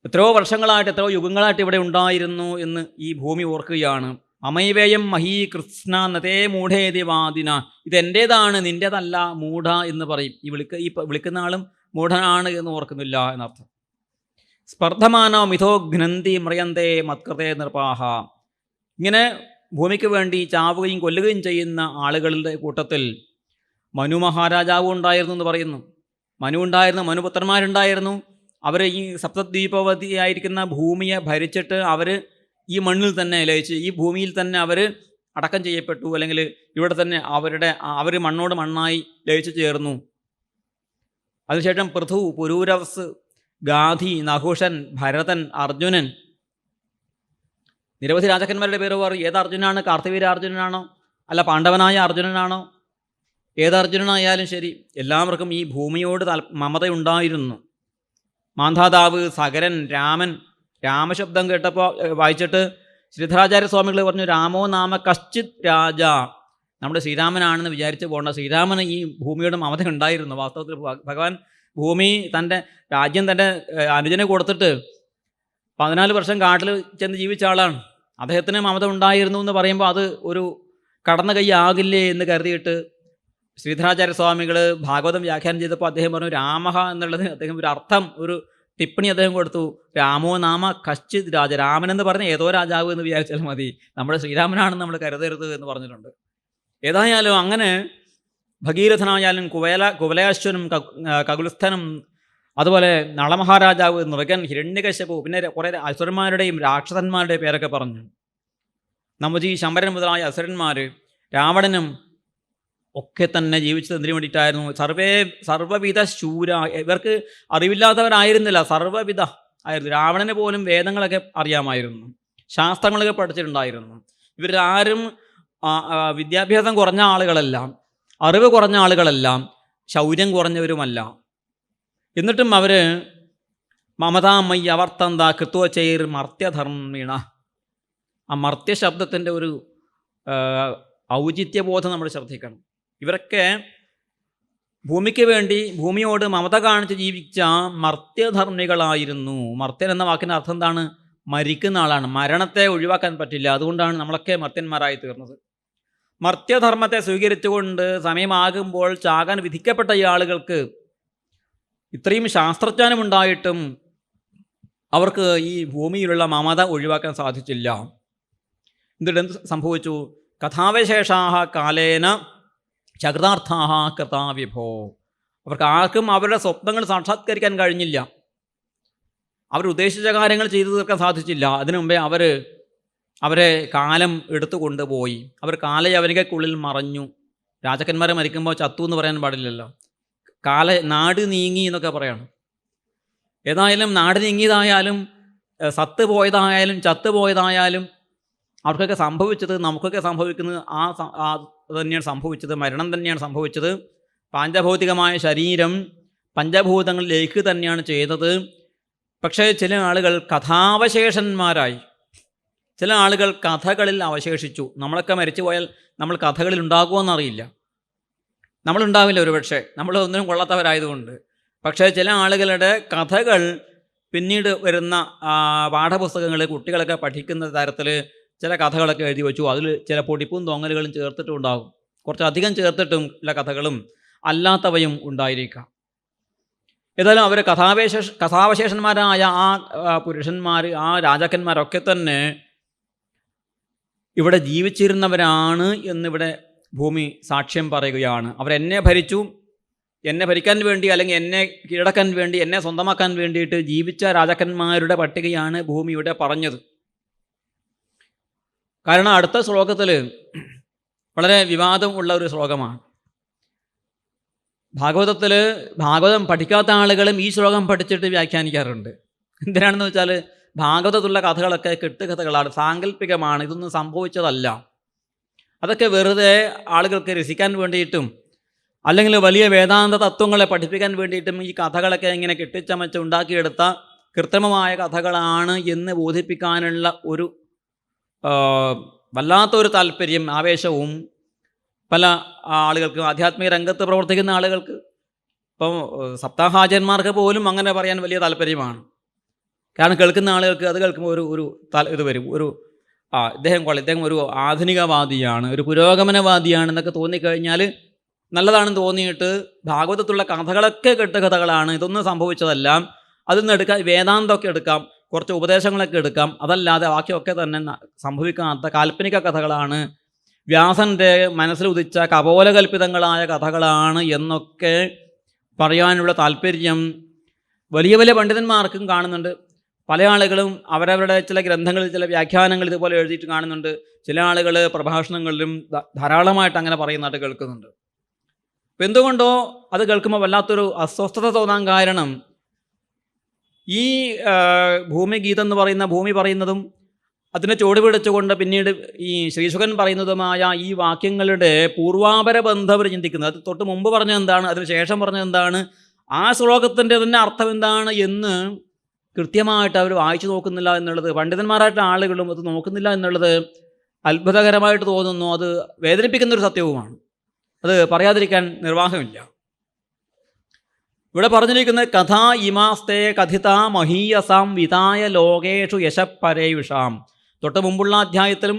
എത്രയോ വർഷങ്ങളായിട്ട് എത്രയോ യുഗങ്ങളായിട്ട് ഇവിടെ ഉണ്ടായിരുന്നു എന്ന് ഈ ഭൂമി ഓർക്കുകയാണ്. അമൈവേയം മഹീ കൃഷ്ണ നതേ മൂഢേതി വാദിന, ഇതെൻ്റേതാണ് നിൻ്റേതല്ല മൂഢ എന്ന് പറയും. ഈ വിളിക്കുന്ന ആളും മൂഢനാണ് എന്ന് ഓർക്കുന്നില്ല എന്നർത്ഥം. സ്പർദ്ധമാനോ മിഥോ ഘ്നന്തി മ്രിയന്തേ മത്കൃതേ നിർപ്പാഹ, ഇങ്ങനെ ഭൂമിക്ക് വേണ്ടി ചാവുകയും കൊല്ലുകയും ചെയ്യുന്ന ആളുകളുടെ കൂട്ടത്തിൽ മനു മഹാരാജാവും ഉണ്ടായിരുന്നു എന്ന് പറയുന്നു. മനു ഉണ്ടായിരുന്നു, മനുപുത്രന്മാരുണ്ടായിരുന്നു. അവർ ഈ സപ്തദ്വീപവതിയായിരിക്കുന്ന ഭൂമിയെ ഭരിച്ചിട്ട് അവർ ഈ മണ്ണിൽ തന്നെ ലയിച്ച് ഈ ഭൂമിയിൽ തന്നെ അവർ അടക്കം ചെയ്യപ്പെട്ടു. അല്ലെങ്കിൽ ഇവിടെ തന്നെ അവർ മണ്ണോട് മണ്ണായി ലയിച്ചു ചേർന്നു. അതിനുശേഷം പൃഥു, പുരൂരവസ്, ഗാധി, നഹുഷൻ, ഭരതൻ, അർജുനൻ, നിരവധി രാജാക്കന്മാരുടെ പേര് പറയും. ഏത് അർജുനാണ്? കാർത്തിവീര അർജുനനാണോ അല്ല പാണ്ഡവനായ അർജുനനാണോ? ഏത് അർജുനനായാലും ശരി, എല്ലാവർക്കും ഈ ഭൂമിയോട് മമതയുണ്ടായിരുന്നു. മാന്ധാതാവ്, സകരൻ, രാമൻ, രാമശബ്ദം കേട്ടപ്പോൾ വായിച്ചിട്ട് ശ്രീധരാചാര്യ സ്വാമികൾ പറഞ്ഞു, രാമോ നാമ കശ്ചിത് രാജ, നമ്മുടെ ശ്രീരാമനാണെന്ന് വിചാരിച്ച് പോകേണ്ട, ശ്രീരാമന് ഈ ഭൂമിയുടെ മമത ഉണ്ടായിരുന്നു. വാസ്തവത്തിൽ ഭഗവാൻ ഭൂമി തൻ്റെ രാജ്യം തൻ്റെ അനുജനെ കൊടുത്തിട്ട് 14 വർഷം കാട്ടിൽ ചെന്ന് ജീവിച്ച ആളാണ്. അദ്ദേഹത്തിന് മമത ഉണ്ടായിരുന്നു എന്ന് പറയുമ്പോൾ അത് ഒരു കടന്ന കൈ ആകില്ലേ എന്ന് കരുതിയിട്ട് ശ്രീധരാചാര്യ സ്വാമികൾ ഭാഗവതം വ്യാഖ്യാനം ചെയ്തപ്പോൾ അദ്ദേഹം പറഞ്ഞു രാമഹ എന്നുള്ളത് അദ്ദേഹം ഒരു അർത്ഥം, ഒരു ടിപ്പണി അദ്ദേഹം കൊടുത്തു. രാമോ നാമ കശ്ചിത് രാജ, രാമനെന്ന് പറഞ്ഞ ഏതോ രാജാവ് എന്ന് വിചാരിച്ചാൽ മതി, നമ്മുടെ ശ്രീരാമനാണെന്ന് നമ്മൾ കരുതരുത് എന്ന് പറഞ്ഞിട്ടുണ്ട്. ഏതായാലും അങ്ങനെ ഭഗീരഥനായാലും കുവലയാശ്വനും കകുലസ്ഥനും അതുപോലെ നളമഹാരാജാവ്, നൃഗൻ, ഹിരണ്യകശിപു, പിന്നെ കുറേ അസുരന്മാരുടെയും രാക്ഷസന്മാരുടെയും പേരൊക്കെ പറഞ്ഞു. നമജി, ശമ്പരൻ മുതലായ അസുരന്മാർ, രാവണനും ഒക്കെ തന്നെ ജീവിച്ചത് എന്തിനു വേണ്ടിയിട്ടായിരുന്നു? സർവവിധ ശൂര, ഇവർക്ക് അറിവില്ലാത്തവരായിരുന്നില്ല, സർവവിധ ആയിരുന്നു. രാവണന് പോലും വേദങ്ങളൊക്കെ അറിയാമായിരുന്നു, ശാസ്ത്രങ്ങളൊക്കെ പഠിച്ചിട്ടുണ്ടായിരുന്നു. ഇവരാരും വിദ്യാഭ്യാസം കുറഞ്ഞ ആളുകളെല്ലാം, അറിവ് കുറഞ്ഞ ആളുകളെല്ലാം, ശൗര്യം കുറഞ്ഞവരുമല്ല. എന്നിട്ടും അവർ മമതാമയി അവർത്തന്ത കൃത്വചൈർ മർത്യധർമ്മിണ. ആ മർത്യ ശബ്ദത്തിൻ്റെ ഒരു ഔചിത്യബോധം നമ്മൾ ശ്രദ്ധിക്കണം. ഇവരൊക്കെ ഭൂമിക്ക് വേണ്ടി ഭൂമിയോട് മമത കാണിച്ച് ജീവിച്ച മർത്യധർമ്മികളായിരുന്നു. മർത്യൻ എന്ന വാക്കിൻ്റെ അർത്ഥം എന്താണ്? മരിക്കുന്ന ആളാണ്. മരണത്തെ ഒഴിവാക്കാൻ പറ്റില്ല. അതുകൊണ്ടാണ് നമ്മളൊക്കെ മർത്യന്മാരായി തീർന്നത്. മർത്യധർമ്മത്തെ സ്വീകരിച്ചുകൊണ്ട് സമയമാകുമ്പോൾ ചാകാൻ വിധിക്കപ്പെട്ട ഈ ആളുകൾക്ക് ഇത്രയും ശാസ്ത്രജ്ഞാനമുണ്ടായിട്ടും അവർക്ക് ഈ ഭൂമിയിലുള്ള മമത ഒഴിവാക്കാൻ സാധിച്ചില്ല. എന്നിട്ട് സംഭവിച്ചു? കഥാവിശേഷാഹ കാലേന ചകൃതാർത്ഥാഹ കൃതാവിഭോ. അവർക്ക് ആർക്കും അവരുടെ സ്വപ്നങ്ങൾ സാക്ഷാത്കരിക്കാൻ കഴിഞ്ഞില്ല. അവർ ഉദ്ദേശിച്ച കാര്യങ്ങൾ ചെയ്തു തീർക്കാൻ സാധിച്ചില്ല. അതിനു മുമ്പേ അവരെ കാലം എടുത്തു കൊണ്ടുപോയി. അവർ കാലയവനികയ്ക്കുള്ളിൽ മറഞ്ഞു. രാജാക്കന്മാരെ മരിക്കുമ്പോൾ ചത്തു എന്ന് പറയാൻ പാടില്ലല്ലോ. നാട് നീങ്ങി എന്നൊക്കെ പറയണം. ഏതായാലും നാട് നീങ്ങിയതായാലും സത്ത് പോയതായാലും ചത്തുപോയതായാലും അവർക്കൊക്കെ സംഭവിച്ചത് നമുക്കൊക്കെ സംഭവിക്കുന്നത് തന്നെയാണ് സംഭവിച്ചത്. മരണം തന്നെയാണ് സംഭവിച്ചത്. പാഞ്ചഭൗതികമായ ശരീരം പഞ്ചഭൂതങ്ങളിലേക്ക് തന്നെയാണ് ചെയ്തത്. പക്ഷേ ചില ആളുകൾ കഥാവശേഷന്മാരായി. ചില ആളുകൾ കഥകളിൽ അവശേഷിച്ചു. നമ്മളൊക്കെ മരിച്ചു പോയാൽ നമ്മൾ കഥകളിൽ ഉണ്ടാകുമോയെന്നറിയില്ല. നമ്മളുണ്ടാവില്ല ഒരുപക്ഷെ, നമ്മൾ ഒന്നിനും കൊള്ളാത്തവരായതുകൊണ്ട്. പക്ഷേ ചില ആളുകളുടെ കഥകൾ പിന്നീട് വരുന്ന പാഠപുസ്തകങ്ങൾ കുട്ടികളൊക്കെ പഠിക്കുന്ന തരത്തിൽ ചില കഥകളൊക്കെ എഴുതി വെച്ചു. അതിൽ ചില പൊടിപ്പും തൊങ്ങലുകളും ചേർത്തിട്ടും ഉണ്ടാകും. കുറച്ചധികം ചേർത്തിട്ടും ഉള്ള കഥകളും അല്ലാത്തവയും ഉണ്ടായിരിക്കാം. ഏതായാലും അവർ കഥാവശേഷന്മാരായ ആ പുരുഷന്മാർ, ആ രാജാക്കന്മാരൊക്കെ തന്നെ ഇവിടെ ജീവിച്ചിരുന്നവരാണ് എന്നിവിടെ ഭൂമി സാക്ഷ്യം പറയുകയാണ്. അവരെന്നെ ഭരിച്ചു, എന്നെ ഭരിക്കാൻ വേണ്ടി അല്ലെങ്കിൽ എന്നെ കീഴടക്കാൻ വേണ്ടി, എന്നെ സ്വന്തമാക്കാൻ വേണ്ടിയിട്ട് ജീവിച്ച രാജാക്കന്മാരുടെ പട്ടികയാണ് ഭൂമിയുടെ പറഞ്ഞത്. കാരണം അടുത്ത ശ്ലോകത്തിൽ വളരെ വിവാദം ഉള്ള ഒരു ശ്ലോകമാണ്. ഭാഗവതം പഠിക്കാത്ത ആളുകളും ഈ ശ്ലോകം പഠിച്ചിട്ട് വ്യാഖ്യാനിക്കാറുണ്ട്. എന്തിനാണെന്ന് വെച്ചാൽ ഭാഗവതത്തിലുള്ള കഥകളൊക്കെ കെട്ടുകഥകളാണ്, സാങ്കല്പികമാണ്, ഇതൊന്നും സംഭവിച്ചതല്ല. അതൊക്കെ വെറുതെ ആളുകൾക്ക് രസിക്കാൻ വേണ്ടിയിട്ടും അല്ലെങ്കിൽ വലിയ വേദാന്ത തത്വങ്ങളെ പഠിപ്പിക്കാൻ വേണ്ടിയിട്ടും ഈ കഥകളൊക്കെ ഇങ്ങനെ കെട്ടിച്ചമച്ച് ഉണ്ടാക്കിയെടുത്ത കൃത്രിമമായ കഥകളാണ് എന്ന് ബോധിപ്പിക്കാനുള്ള ഒരു വല്ലാത്തൊരു താല്പര്യം, ആവേശവും പല ആളുകൾക്കും, ആധ്യാത്മിക രംഗത്ത് പ്രവർത്തിക്കുന്ന ആളുകൾക്ക്, ഇപ്പം സപ്താഹാചാര്യന്മാർക്ക് പോലും അങ്ങനെ പറയാൻ വലിയ താല്പര്യമാണ്. കാരണം കേൾക്കുന്ന ആളുകൾക്ക് അത് കേൾക്കുമ്പോൾ ഒരു ഇത് വരും, ഇദ്ദേഹം ഒരു ആധുനികവാദിയാണ്, ഒരു പുരോഗമനവാദിയാണ് എന്നൊക്കെ തോന്നിക്കഴിഞ്ഞാൽ നല്ലതാണെന്ന് തോന്നിയിട്ട് ഭാഗവതത്തിലുള്ള കഥകളൊക്കെ കെട്ടുകഥകളാണ്, ഇതൊന്നും സംഭവിച്ചതല്ല, അതിൽ നിന്ന് എടുക്കാം, വേദാന്തമൊക്കെ എടുക്കാം, കുറച്ച് ഉപദേശങ്ങളൊക്കെ എടുക്കാം, അതല്ലാതെ ബാക്കിയൊക്കെ തന്നെ സംഭവിക്കാത്ത കാൽപ്പനിക കഥകളാണ്, വ്യാസൻ്റെ മനസ്സിലുദിച്ച കപോലകൽപ്പിതങ്ങളായ കഥകളാണ് എന്നൊക്കെ പറയാനുള്ള താല്പര്യം വലിയ വലിയ പണ്ഡിതന്മാർക്കും കാണുന്നുണ്ട്. പല ആളുകളും അവരവരുടെ ചില ഗ്രന്ഥങ്ങളിൽ ചില വ്യാഖ്യാനങ്ങൾ ഇതുപോലെ എഴുതിയിട്ട് കാണുന്നുണ്ട്. ചില ആളുകൾ പ്രഭാഷണങ്ങളിലും ധാരാളമായിട്ട് അങ്ങനെ പറയുന്നതായിട്ട് കേൾക്കുന്നുണ്ട്. അപ്പം എന്തുകൊണ്ടോ അത് കേൾക്കുമ്പോൾ വല്ലാത്തൊരു അസ്വസ്ഥത തോന്നാൻ കാരണം ഈ ഭൂമിഗീതം എന്ന് പറയുന്ന ഭൂമി പറയുന്നതും അതിനെ ചുവടുപിടിച്ചുകൊണ്ട് പിന്നീട് ഈ ശ്രീശുകൻ പറയുന്നതുമായ ഈ വാക്യങ്ങളുടെ പൂർവാപര ബന്ധം അവർ ചിന്തിക്കുന്നത്. അത് തൊട്ട് മുമ്പ് പറഞ്ഞത് എന്താണ്, അതിന് ശേഷം പറഞ്ഞത് എന്താണ്, ആ ശ്ലോകത്തിൻ്റെ തന്നെ അർത്ഥം എന്താണ് എന്ന് കൃത്യമായിട്ട് അവർ വായിച്ചു നോക്കുന്നില്ല എന്നുള്ളത്, പണ്ഡിതന്മാരായിട്ടുള്ള ആളുകളും അത് നോക്കുന്നില്ല എന്നുള്ളത് അത്ഭുതകരമായിട്ട് തോന്നുന്നു. അത് വേദനിപ്പിക്കുന്നൊരു സത്യവുമാണ്. അത് പറയാതിരിക്കാൻ നിർവാഹമില്ല. ഇവിടെ പറഞ്ഞിരിക്കുന്നത് കഥാ ഇമാസ്തേ കഥിത മഹീയസാം വിതായ ലോകേഷു യശപ്പരേയുഷാം. തൊട്ട് മുമ്പുള്ള അധ്യായത്തിലും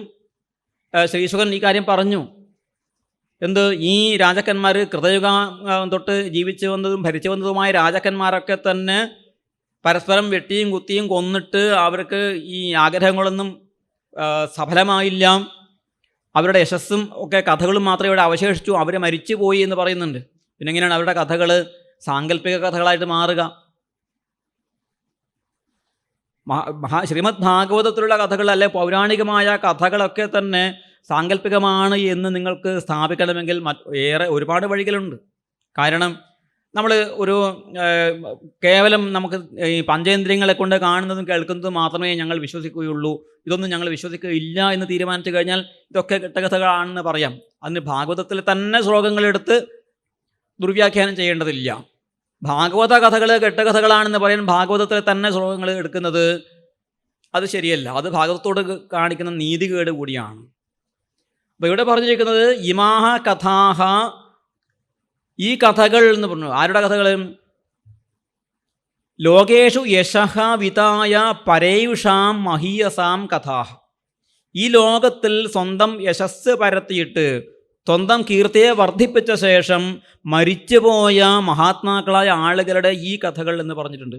ശ്രീശുകൻ ഈ കാര്യം പറഞ്ഞു. എന്ത്, ഈ രാജാക്കന്മാർ കൃതയുഗം തൊട്ട് ജീവിച്ചു വന്നതും ഭരിച്ചു വന്നതുമായ രാജാക്കന്മാരൊക്കെ തന്നെ പരസ്പരം വെട്ടിയും കുത്തിയും കൊന്നിട്ട് അവർക്ക് ഈ ആഗ്രഹങ്ങളൊന്നും സഫലമായില്ല. അവരുടെ യശസ്സും ഒക്കെ കഥകളും മാത്രമേ ഇവിടെ അവശേഷിച്ചു, അവർ മരിച്ചു പോയി എന്ന് പറയുന്നുണ്ട്. പിന്നെ എങ്ങനെയാണ് അവരുടെ കഥകൾ സാങ്കല്പിക കഥകളായിട്ട് മാറുക? ശ്രീമദ് ഭാഗവതത്തിലുള്ള കഥകൾ അല്ലെ പൗരാണികമായ കഥകളൊക്കെ തന്നെ സാങ്കല്പികമാണ് എന്ന് നിങ്ങൾക്ക് സ്ഥാപിക്കണമെങ്കിൽ ഒരുപാട് വഴികളുണ്ട്. കാരണം നമ്മൾ കേവലം നമുക്ക് ഈ പഞ്ചേന്ദ്രിയങ്ങളെ കൊണ്ട് കാണുന്നതും കേൾക്കുന്നതും മാത്രമേ ഞങ്ങൾ വിശ്വസിക്കുകയുള്ളൂ, ഇതൊന്നും ഞങ്ങൾ വിശ്വസിക്കുകയില്ല എന്ന് തീരുമാനിച്ചു കഴിഞ്ഞാൽ ഇതൊക്കെ കെട്ടുകഥകളാണെന്ന് പറയാം. അതിന് ഭാഗവതത്തിൽ തന്നെ ശ്ലോകങ്ങളെടുത്ത് ദുർവ്യാഖ്യാനം ചെയ്യേണ്ടതില്ല. ഭാഗവത കഥകൾ കെട്ടുകഥകളാണെന്ന് പറയാൻ ഭാഗവതത്തിലെ തന്നെ ശ്ലോകങ്ങൾ എടുക്കുന്നത് അത് ശരിയല്ല. അത് ഭാഗവതത്തോട് കാണിക്കുന്ന നീതികേട് കൂടിയാണ്. അപ്പോൾ ഇവിടെ പറഞ്ഞിരിക്കുന്നത് ഇമാഹ കഥാഹ, ഈ കഥകൾ എന്ന് പറഞ്ഞു. ആരുടെ കഥകൾ? ലോകേഷു യശഃ വിതായ പരേയുഷാം മഹീയസാം കഥാഹ, ഈ ലോകത്തിൽ സ്വന്തം യശസ് പരത്തിയിട്ട് സ്വന്തം കീർത്തിയെ വർദ്ധിപ്പിച്ച ശേഷം മരിച്ചുപോയ മഹാത്മാക്കളായ ആളുകളുടെ ഈ കഥകൾ എന്ന് പറഞ്ഞിട്ടുണ്ട്.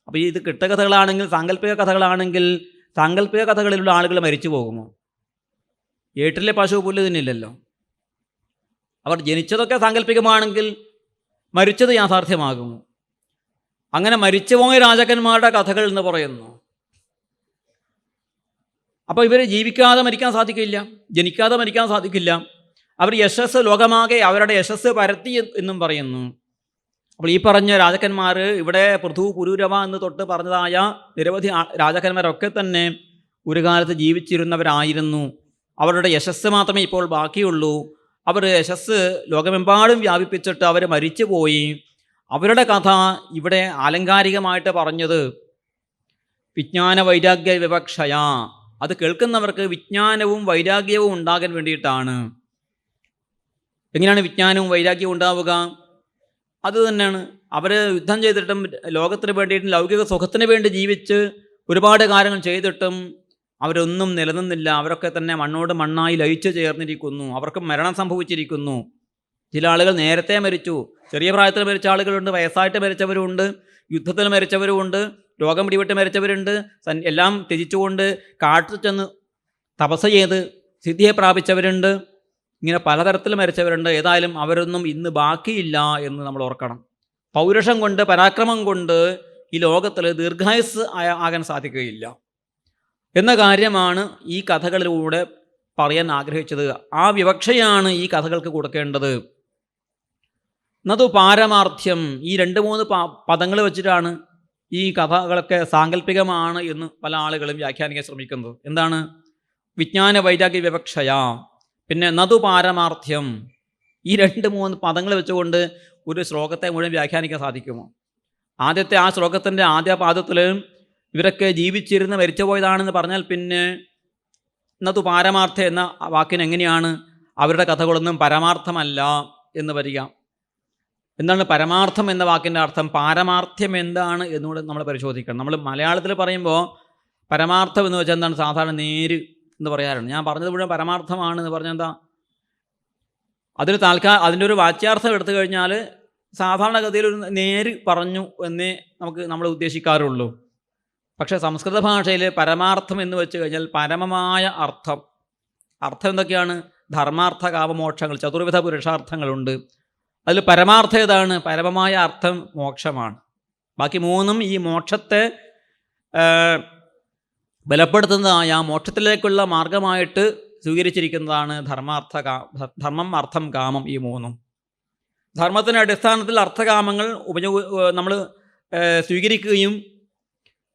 അപ്പോൾ ഇത് കെട്ടുകഥകളാണെങ്കിൽ, സാങ്കല്പിക കഥകളാണെങ്കിൽ, സാങ്കല്പിക കഥകളിലുള്ള ആളുകൾ മരിച്ചു പോകുമോ? ഏട്ടിലെ പശു പുല്ല് തിന്നില്ലല്ലോ. അവർ ജനിച്ചതൊക്കെ സാങ്കല്പികമാണെങ്കിൽ മരിച്ചത് യാഥാർത്ഥ്യമാകുമോ? അങ്ങനെ മരിച്ചുപോയ രാജാക്കന്മാരുടെ കഥകൾ എന്ന് പറയുന്നു. അപ്പോൾ ഇവർ ജീവിക്കാതെ മരിക്കാൻ സാധിക്കില്ല, ജനിക്കാതെ മരിക്കാൻ സാധിക്കില്ല. അവർ യശസ് ലോകമാകെ അവരുടെ യശസ് പരത്തി എന്നും പറയുന്നു. അപ്പോൾ ഈ പറഞ്ഞ രാജാക്കന്മാർ, ഇവിടെ പൃഥു പുരൂരവ എന്ന് തൊട്ട് പറഞ്ഞതായ നിരവധി രാജാക്കന്മാരൊക്കെ തന്നെ ഒരു കാലത്ത് ജീവിച്ചിരുന്നവരായിരുന്നു. അവരുടെ യശസ് മാത്രമേ ഇപ്പോൾ ബാക്കിയുള്ളൂ. അവർ യശസ് ലോകമെമ്പാടും വ്യാപിപ്പിച്ചിട്ട് അവർ മരിച്ചുപോയി. അവരുടെ കഥ ഇവിടെ ആലങ്കാരികമായിട്ട് പറഞ്ഞത് വിജ്ഞാന വൈരാഗ്യ വിവക്ഷയ, അത് കേൾക്കുന്നവർക്ക് വിജ്ഞാനവും വൈരാഗ്യവും ഉണ്ടാകാൻ വേണ്ടിയിട്ടാണ്. എങ്ങനെയാണ് വിജ്ഞാനവും വൈരാഗ്യവും ഉണ്ടാവുക? അത് തന്നെയാണ്, അവർ യുദ്ധം ചെയ്തിട്ടും ലോകത്തിന് വേണ്ടിയിട്ടും ലൗകിക സുഖത്തിന് വേണ്ടി ജീവിച്ച് ഒരുപാട് കാര്യങ്ങൾ ചെയ്തിട്ടും അവരൊന്നും നിലനിന്നില്ല. അവരൊക്കെ തന്നെ മണ്ണോട് മണ്ണായി ലയിച്ചു ചേർന്നിരിക്കുന്നു. അവർക്ക് മരണം സംഭവിച്ചിരിക്കുന്നു. ചില ആളുകൾ നേരത്തെ മരിച്ചു, ചെറിയ പ്രായത്തിൽ മരിച്ച ആളുകളുണ്ട്, വയസ്സായിട്ട് മരിച്ചവരുണ്ട്, യുദ്ധത്തിൽ മരിച്ചവരുമുണ്ട്, രോഗം പിടിപെട്ട് മരിച്ചവരുണ്ട്, എല്ലാം ത്യജിച്ചുകൊണ്ട് കാട്ടിൽ ചെന്ന് തപസ് ചെയ്ത് സിദ്ധിയെ പ്രാപിച്ചവരുണ്ട്. ഇങ്ങനെ പലതരത്തിൽ മരിച്ചവരുണ്ട്. ഏതായാലും അവരൊന്നും ഇന്ന് ബാക്കിയില്ല എന്ന് നമ്മൾ ഓർക്കണം. പൗരുഷം കൊണ്ട്, പരാക്രമം കൊണ്ട് ഈ ലോകത്തിൽ ദീർഘായുസ് ആകാൻ സാധിക്കുകയില്ല എന്ന കാര്യമാണ് ഈ കഥകളിലൂടെ പറയാൻ ആഗ്രഹിച്ചത്. ആ വിവക്ഷയാണ് ഈ കഥകൾക്ക് കൊടുക്കേണ്ടത്. എന്നതു പാരമാർത്ഥ്യം, ഈ 2-3 പദങ്ങൾ വെച്ചിട്ടാണ് ഈ കഥകളൊക്കെ സാങ്കല്പികമാണ് എന്ന് പല ആളുകളും വ്യാഖ്യാനിക്കാൻ ശ്രമിക്കുന്നത്. എന്താണ്? വിജ്ഞാന വൈരാഗ്യ വിവക്ഷയ, പിന്നെ നതു പാരമാർത്ഥ്യം. ഈ 2-3 പദങ്ങൾ വെച്ചുകൊണ്ട് ഒരു ശ്ലോകത്തെ മുഴുവൻ വ്യാഖ്യാനിക്കാൻ സാധിക്കുമോ? ആദ്യത്തെ ആ ശ്ലോകത്തിൻ്റെ ആദ്യ പാദത്തിൽ ഇവരൊക്കെ ജീവിച്ചിരുന്ന് മരിച്ചുപോയതാണെന്ന് പറഞ്ഞാൽ പിന്നെ നതു പാരമാർത്ഥ എന്ന വാക്കിന് എങ്ങനെയാണ് അവരുടെ കഥകളൊന്നും പരമാർത്ഥമല്ല എന്ന് വരിക? എന്താണ് പരമാർത്ഥം എന്ന വാക്കിൻ്റെ അർത്ഥം? പാരമാർത്ഥ്യം എന്താണ് എന്നുകൂടെ നമ്മൾ പരിശോധിക്കണം. നമ്മൾ മലയാളത്തിൽ പറയുമ്പോൾ പരമാർത്ഥം എന്ന് വെച്ചാൽ എന്താണ്? സാധാരണ നേര് എന്ന് പറയാറുണ്ട്. ഞാൻ പറഞ്ഞത് മുഴുവൻ പരമാർത്ഥമാണ് എന്ന് പറഞ്ഞാൽ എന്താ? അതിൻ്റെ ഒരു വാച്യാർത്ഥം എടുത്തു കഴിഞ്ഞാൽ സാധാരണഗതിയിൽ ഒരു നേര് പറഞ്ഞു എന്നേ നമ്മൾ ഉദ്ദേശിക്കാറുള്ളൂ. പക്ഷേ സംസ്കൃത ഭാഷയിൽ പരമാർത്ഥം എന്ന് വെച്ച് കഴിഞ്ഞാൽ പരമമായ അർത്ഥം എന്തൊക്കെയാണ്? ധർമാർത്ഥ കാമമോക്ഷങ്ങൾ, ചതുർവിധ പുരുഷാർത്ഥങ്ങളുണ്ട്. അതിൽ പരമാർത്ഥം ഏതാണ്? പരമമായ അർത്ഥം മോക്ഷമാണ്. ബാക്കി 3 ഈ മോക്ഷത്തെ ബലപ്പെടുത്തുന്നതായ മോക്ഷത്തിലേക്കുള്ള മാർഗമായിട്ട് സ്വീകരിച്ചിരിക്കുന്നതാണ് ധർമ്മം, അർത്ഥം, കാമം. ഈ 3 ധർമ്മത്തിൻ്റെ അടിസ്ഥാനത്തിൽ അർത്ഥകാമങ്ങൾ നമ്മൾ സ്വീകരിക്കുകയും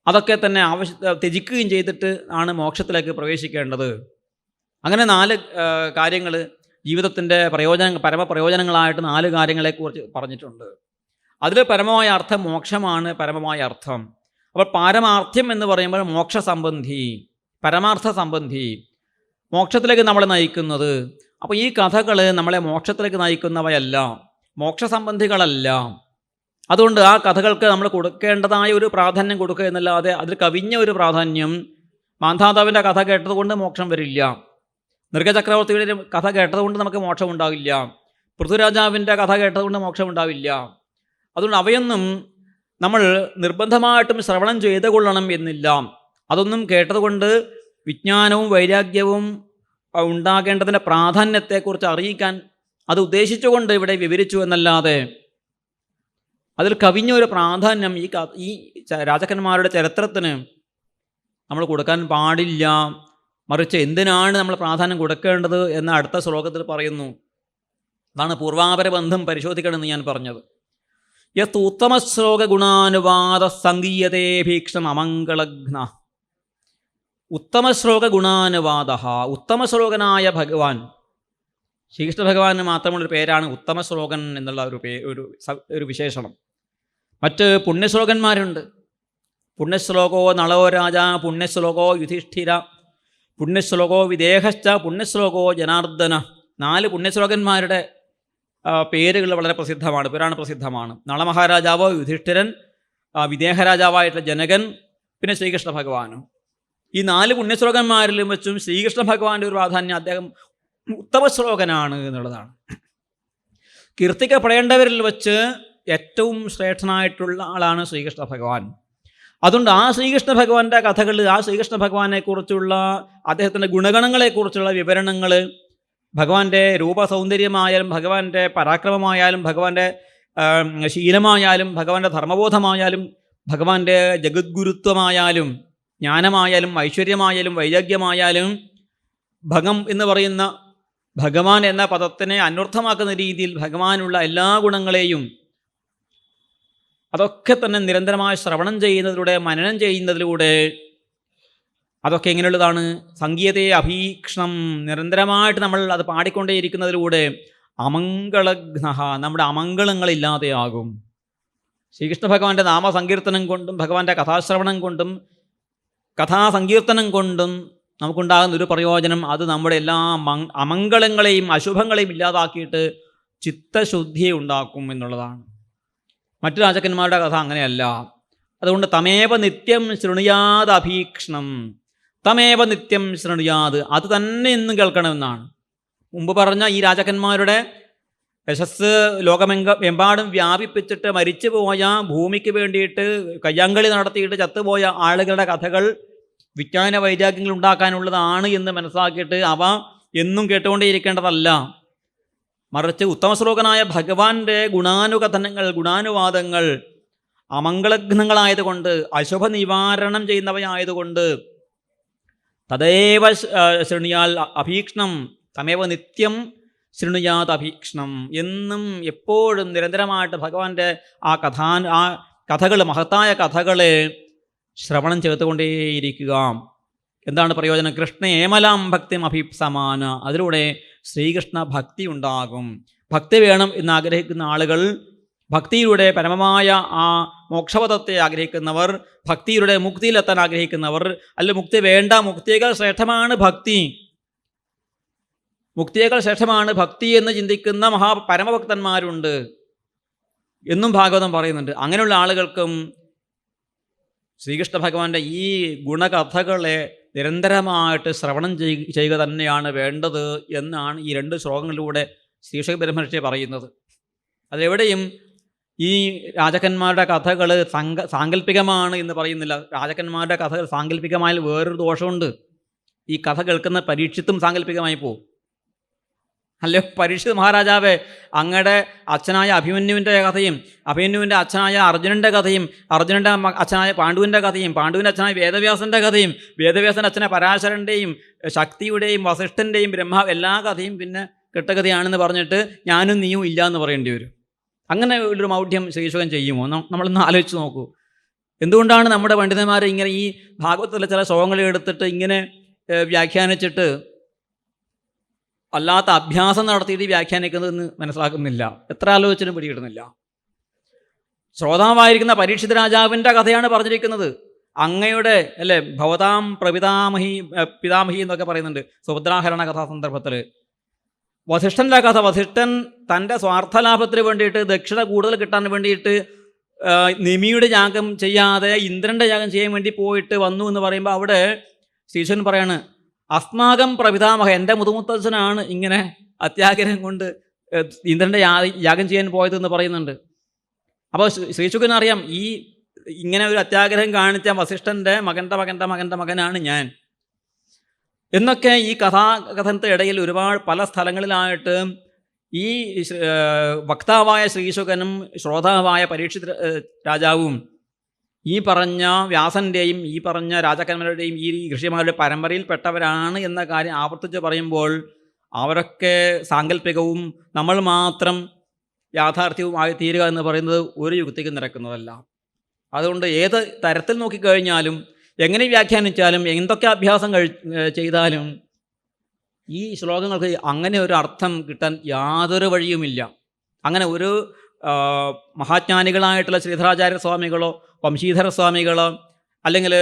അതൊക്കെ തന്നെ ത്യജിക്കുകയും ചെയ്തിട്ട് ആണ് മോക്ഷത്തിലേക്ക് പ്രവേശിക്കേണ്ടത്. അങ്ങനെ 4 കാര്യങ്ങൾ ജീവിതത്തിൻ്റെ പരമപ്രയോജനങ്ങളായിട്ട് 4 കാര്യങ്ങളെക്കുറിച്ച് പറഞ്ഞിട്ടുണ്ട്. അതിൽ പരമമായ അർത്ഥം മോക്ഷമാണ്. പരമമായ അർത്ഥം. അപ്പോൾ പാരമാർത്ഥ്യം എന്ന് പറയുമ്പോൾ മോക്ഷസംബന്ധി, പരമാർത്ഥ സംബന്ധി, മോക്ഷത്തിലേക്ക് നമ്മളെ നയിക്കുന്നത്. അപ്പോൾ ഈ കഥകൾ നമ്മളെ മോക്ഷത്തിലേക്ക് നയിക്കുന്നവയല്ല, മോക്ഷസംബന്ധികളല്ല. അതുകൊണ്ട് ആ കഥകൾക്ക് നമ്മൾ കൊടുക്കേണ്ടതായ ഒരു പ്രാധാന്യം കൊടുക്കുക എന്നല്ലാതെ അതിൽ കവിഞ്ഞ ഒരു പ്രാധാന്യം, മാന്ധാതാവിൻ്റെ കഥ കേട്ടതുകൊണ്ട് മോക്ഷം വരില്ല, നൃഗചക്രവർത്തിയുടെ കഥ കേട്ടതുകൊണ്ട് നമുക്ക് മോക്ഷം ഉണ്ടാവില്ല, പൃഥ്വിരാജാവിൻ്റെ കഥ കേട്ടതുകൊണ്ട് മോക്ഷം ഉണ്ടാവില്ല. അതുകൊണ്ട് അവയൊന്നും നമ്മൾ നിർബന്ധമായിട്ടും ശ്രവണം ചെയ്തു കൊള്ളണം എന്നില്ല. അതൊന്നും കേട്ടതുകൊണ്ട് വിജ്ഞാനവും വൈരാഗ്യവും ഉണ്ടാകേണ്ടതിൻ്റെ പ്രാധാന്യത്തെക്കുറിച്ച് അറിയിക്കാൻ അത് ഉദ്ദേശിച്ചുകൊണ്ട് ഇവിടെ വിവരിച്ചു എന്നല്ലാതെ അതിൽ കവിഞ്ഞൊരു പ്രാധാന്യം ഈ രാജാക്കന്മാരുടെ ചരിത്രത്തിന് നമ്മൾ കൊടുക്കാൻ പാടില്ല. മറിച്ച് എന്തിനാണ് നമ്മൾ പ്രാധാന്യം കൊടുക്കേണ്ടത് എന്ന് അടുത്ത ശ്ലോകത്തിൽ പറയുന്നു. അതാണ് പൂർവാപര ബന്ധം പരിശോധിക്കണമെന്ന് ഞാൻ പറഞ്ഞത്. യത് ഉത്തമശ്ലോക ഗുണാനുവാദ സംഗീയതേ ഭീക്ഷണം അമംഗളഘ്ന. ഉത്തമശ്ലോക ഗുണാനുവാദ, ഉത്തമശ്ലോകനായ ഭഗവാൻ ശ്രീകൃഷ്ണ ഭഗവാന് മാത്രമുള്ളൊരു പേരാണ് ഉത്തമ ശ്ലോകൻ എന്നുള്ള ഒരു വിശേഷണം. മറ്റ് പുണ്യശ്ലോകന്മാരുണ്ട്. പുണ്യശ്ലോകോ നളോ രാജ, പുണ്യശ്ലോകോ യുധിഷ്ഠിര, പുണ്യശ്ലോകോ വിദേഹശ്ച, പുണ്യശ്ലോകോ ജനാർദ്ദന. 4 പുണ്യശ്ലോകന്മാരുടെ പേരുകൾ വളരെ പ്രസിദ്ധമാണ്, പുരാണ പ്രസിദ്ധമാണ്. നളമഹാരാജാവ്, യുധിഷ്ഠിരൻ, വിദേഹരാജാവായിട്ടുള്ള ജനകൻ, പിന്നെ ശ്രീകൃഷ്ണ ഭഗവാനും. ഈ 4 പുണ്യശ്ലോകന്മാരിലും വെച്ചും ശ്രീകൃഷ്ണ ഭഗവാന്റെ ഒരു പ്രാധാന്യം അദ്ദേഹം ഉത്തമ ശ്ലോകനാണ് എന്നുള്ളതാണ്. കീർത്തിക്കപ്പെടേണ്ടവരിൽ വെച്ച് ഏറ്റവും ശ്രേഷ്ഠനായിട്ടുള്ള ആളാണ് ശ്രീകൃഷ്ണ ഭഗവാൻ. അതുകൊണ്ട് ആ ശ്രീകൃഷ്ണ ഭഗവാന്റെ കഥകൾ, ആ ശ്രീകൃഷ്ണ ഭഗവാനെക്കുറിച്ചുള്ള അദ്ദേഹത്തിൻ്റെ ഗുണഗണങ്ങളെക്കുറിച്ചുള്ള വിവരണങ്ങൾ, ഭഗവാന്റെ രൂപസൗന്ദര്യമായാലും ഭഗവാന്റെ പരാക്രമമായാലും ഭഗവാന്റെ ശീലമായാലും ഭഗവാന്റെ ധർമ്മബോധമായാലും ഭഗവാന്റെ ജഗദ്ഗുരുത്വമായാലും ജ്ഞാനമായാലും ഐശ്വര്യമായാലും വൈരാഗ്യമായാലും ഭഗം എന്ന് പറയുന്ന ഭഗവാൻ എന്ന പദത്തിനെ അന്വർത്ഥമാക്കുന്ന രീതിയിൽ ഭഗവാനുള്ള എല്ലാ ഗുണങ്ങളെയും അതൊക്കെ തന്നെ നിരന്തരമായി ശ്രവണം ചെയ്യുന്നതിലൂടെ, മനനം ചെയ്യുന്നതിലൂടെ, അതൊക്കെ എങ്ങനെയുള്ളതാണ്? സംഗീതേ അഭീക്ഷണം, നിരന്തരമായിട്ട് നമ്മൾ അത് പാടിക്കൊണ്ടേയിരിക്കുന്നതിലൂടെ അമംഗളഘ്ന, നമ്മുടെ അമംഗളങ്ങളില്ലാതെയാകും. ശ്രീകൃഷ്ണ ഭഗവാന്റെ നാമസങ്കീർത്തനം കൊണ്ടും ഭഗവാന്റെ കഥാശ്രവണം കൊണ്ടും കഥാസങ്കീർത്തനം കൊണ്ടും നമുക്കുണ്ടാകുന്ന ഒരു പ്രയോജനം, അത് നമ്മുടെ എല്ലാ അമംഗളങ്ങളെയും അശുഭങ്ങളെയും ഇല്ലാതാക്കിയിട്ട് ചിത്തശുദ്ധിയെ ഉണ്ടാക്കും എന്നുള്ളതാണ്. മറ്റു രാജാക്കന്മാരുടെ കഥ അങ്ങനെയല്ല. അതുകൊണ്ട് തമേവ നിത്യം ശൃണുയാത് അഭീക്ഷണം, തമേവ നിത്യം ശൃണുയാത്, അത് തന്നെ എന്നും കേൾക്കണമെന്നാണ്. മുമ്പ് പറഞ്ഞ ഈ രാജാക്കന്മാരുടെ യശസ് ലോകമെമ്പാടും വ്യാപിപ്പിച്ചിട്ട് മരിച്ചുപോയ, ഭൂമിക്ക് വേണ്ടിയിട്ട് കയ്യാങ്കളി നടത്തിയിട്ട് ചത്തുപോയ ആളുകളുടെ കഥകൾ വിജ്ഞാന വൈരാഗ്യങ്ങൾ ഉണ്ടാക്കാനുള്ളതാണ് എന്ന് മനസ്സിലാക്കിയിട്ട് അവ എന്നും കേട്ടുകൊണ്ടേയിരിക്കേണ്ടതല്ല. മറിച്ച് ഉത്തമശ്ലോകനായ ഭഗവാന്റെ ഗുണാനുകഥനങ്ങൾ, ഗുണാനുവാദങ്ങൾ അമംഗളഘ്നങ്ങളായതുകൊണ്ട്, അശുഭ നിവാരണം ചെയ്യുന്നവയായതുകൊണ്ട് തദേവ ശൃണിയാൽ അഭീക്ഷണം, തമേവ നിത്യം ശൃണുയാത് അഭീക്ഷണം, എന്നും എപ്പോഴും നിരന്തരമായിട്ട് ഭഗവാന്റെ ആ കഥകൾ, മഹത്തായ കഥകളെ ശ്രവണം ചെയ്തുകൊണ്ടേയിരിക്കുക. എന്താണ് പ്രയോജനം? കൃഷ്ണ ഏമലാം ഭക്തിം അഭീപ്സമാന, അതിലൂടെ ശ്രീകൃഷ്ണ ഭക്തി ഉണ്ടാകും. ഭക്തി വേണം എന്ന് ആഗ്രഹിക്കുന്ന ആളുകൾ, ഭക്തിയിലൂടെ പരമമായ ആ മോക്ഷപദത്തെ ആഗ്രഹിക്കുന്നവർ, ഭക്തിയിലൂടെ മുക്തിയിലെത്താൻ ആഗ്രഹിക്കുന്നവർ, അല്ല മുക്തി വേണ്ട, മുക്തിയേക്കാൾ ശ്രേഷ്ഠമാണ് ഭക്തി, മുക്തിയേക്കാൾ ശ്രേഷ്ഠമാണ് ഭക്തി എന്ന് ചിന്തിക്കുന്ന പരമഭക്തന്മാരുണ്ട് എന്നും ഭാഗവതം പറയുന്നുണ്ട്. അങ്ങനെയുള്ള ആളുകൾക്കും ശ്രീകൃഷ്ണ ഭഗവാന്റെ ഈ ഗുണകഥകളെ നിരന്തരമായിട്ട് ശ്രവണം ചെയ്യുക തന്നെയാണ് വേണ്ടത് എന്നാണ് ഈ 2 ശ്ലോകങ്ങളിലൂടെ ശ്രീശൈല ബ്രഹ്മർഷി പറയുന്നത്. അതെവിടെയും ഈ രാജാക്കന്മാരുടെ കഥകൾ സാങ്കല്പികമാണ് എന്ന് പറയുന്നില്ല. രാജാക്കന്മാരുടെ കഥകൾ സാങ്കല്പികമായാൽ വേറൊരു ദോഷമുണ്ട്. ഈ കഥ കേൾക്കുന്ന പരീക്ഷിത്തും സാങ്കല്പികമായി പോകും. അല്ലേ, പരീക്ഷിത് മഹാരാജാവേ, അങ്ങയുടെ അച്ഛനായ അഭിമന്യുവിൻ്റെ കഥയും അഭിമന്യുവിൻ്റെ അച്ഛനായ അർജുനൻ്റെ കഥയും അർജുനൻ്റെ അച്ഛനായ പാണ്ഡുവിൻ്റെ കഥയും പാണ്ഡുവിൻ്റെ അച്ഛനായ വേദവ്യാസൻ്റെ കഥയും വേദവ്യാസൻ്റെ അച്ഛനായ പരാശരൻ്റെയും ശക്തിയുടെയും വസിഷ്ഠൻ്റെയും എല്ലാ കഥയും പിന്നെ കെട്ടകഥയാണെന്ന് പറഞ്ഞിട്ട് ഞാനും നീയും ഇല്ല എന്ന് പറയേണ്ടി വരും. അങ്ങനെ ഒരു മൗഢ്യം ശ്രീശുഖൻ ചെയ്യുമോ? നമ്മളൊന്ന് ആലോചിച്ച് നോക്കൂ. എന്തുകൊണ്ടാണ് നമ്മുടെ പണ്ഡിതന്മാർ ഇങ്ങനെ ഈ ഭാഗവതത്തിലെ ചില ശ്ലോകങ്ങൾ എടുത്തിട്ട് ഇങ്ങനെ വ്യാഖ്യാനിച്ചിട്ട് അല്ലാത്ത അഭ്യാസം നടത്തിയിട്ട് വ്യാഖ്യാനിക്കുന്നതെന്ന് മനസ്സിലാക്കുന്നില്ല. എത്ര ആലോചിച്ചിട്ടും പിടികിട്ടുന്നില്ല. ശ്രോതാവായിരിക്കുന്ന പരീക്ഷിത് രാജാവിൻ്റെ കഥയാണ് പറഞ്ഞിരിക്കുന്നത്. അങ്ങയുടെ അല്ലേ ഭവതാം പിതാമഹി എന്നൊക്കെ പറയുന്നുണ്ട് സുഭദ്രാഹരണ കഥാ സന്ദർഭത്തിൽ. വസിഷ്ഠൻ്റെ കഥ, വസിഷ്ഠൻ തൻ്റെ സ്വാർത്ഥലാഭത്തിന് വേണ്ടിയിട്ട് ദക്ഷിണ കൂടുതൽ കിട്ടാൻ വേണ്ടിയിട്ട് നിമിയുടെ യാഗം ചെയ്യാതെ ഇന്ദ്രൻ്റെ യാഗം ചെയ്യാൻ വേണ്ടി പോയിട്ട് വന്നു എന്ന് പറയുമ്പോൾ അവിടെ ശ്രീശൻ പറയാണ്, അസ്മാകം പ്രപിതാമഹ, എൻ്റെ മുതുമുത്തച്ഛനാണ് ഇങ്ങനെ അത്യാഗ്രഹം കൊണ്ട് ഇന്ദ്രൻ്റെ യാഗം ചെയ്യാൻ പോയതെന്ന് പറയുന്നുണ്ട്. അപ്പോൾ ശ്രീശുഖന് അറിയാം ഈ ഇങ്ങനെ ഒരു അത്യാഗ്രഹം കാണിച്ച വസിഷ്ഠൻ്റെ മകൻ്റെ മകനാണ് ഞാൻ എന്നൊക്കെ. ഈ കഥാകഥനത്തെ ഇടയിൽ ഒരുപാട് പല സ്ഥലങ്ങളിലായിട്ട് ഈ വക്താവായ ശ്രീശുഖനും ശ്രോതാവായ പരീക്ഷിത് രാജാവും ഈ പറഞ്ഞ വ്യാസൻ്റെയും ഈ പറഞ്ഞ രാജാക്കന്മാരുടെയും ഈ ഋഷിമാരുടെ പരമ്പരയിൽപ്പെട്ടവരാണ് എന്ന കാര്യം ആവർത്തിച്ച് പറയുമ്പോൾ അവരൊക്കെ സാങ്കല്പികവും നമ്മൾ മാത്രം യാഥാർത്ഥ്യവും ആയി തീരുക എന്ന് പറയുന്നത് ഒരു യുക്തിക്ക് നിരക്കുന്നതല്ല. അതുകൊണ്ട് ഏത് തരത്തിൽ നോക്കിക്കഴിഞ്ഞാലും, എങ്ങനെ വ്യാഖ്യാനിച്ചാലും, എന്തൊക്കെ അഭ്യാസം ചെയ്താലും ഈ ശ്ലോകങ്ങൾക്ക് അങ്ങനെ ഒരു അർത്ഥം കിട്ടാൻ യാതൊരു വഴിയുമില്ല. അങ്ങനെ ഒരു മഹാജ്ഞാനികളായിട്ടുള്ള ശ്രീധരാചാര്യ സ്വാമികളോ വംശീധര സ്വാമികളോ അല്ലെങ്കിൽ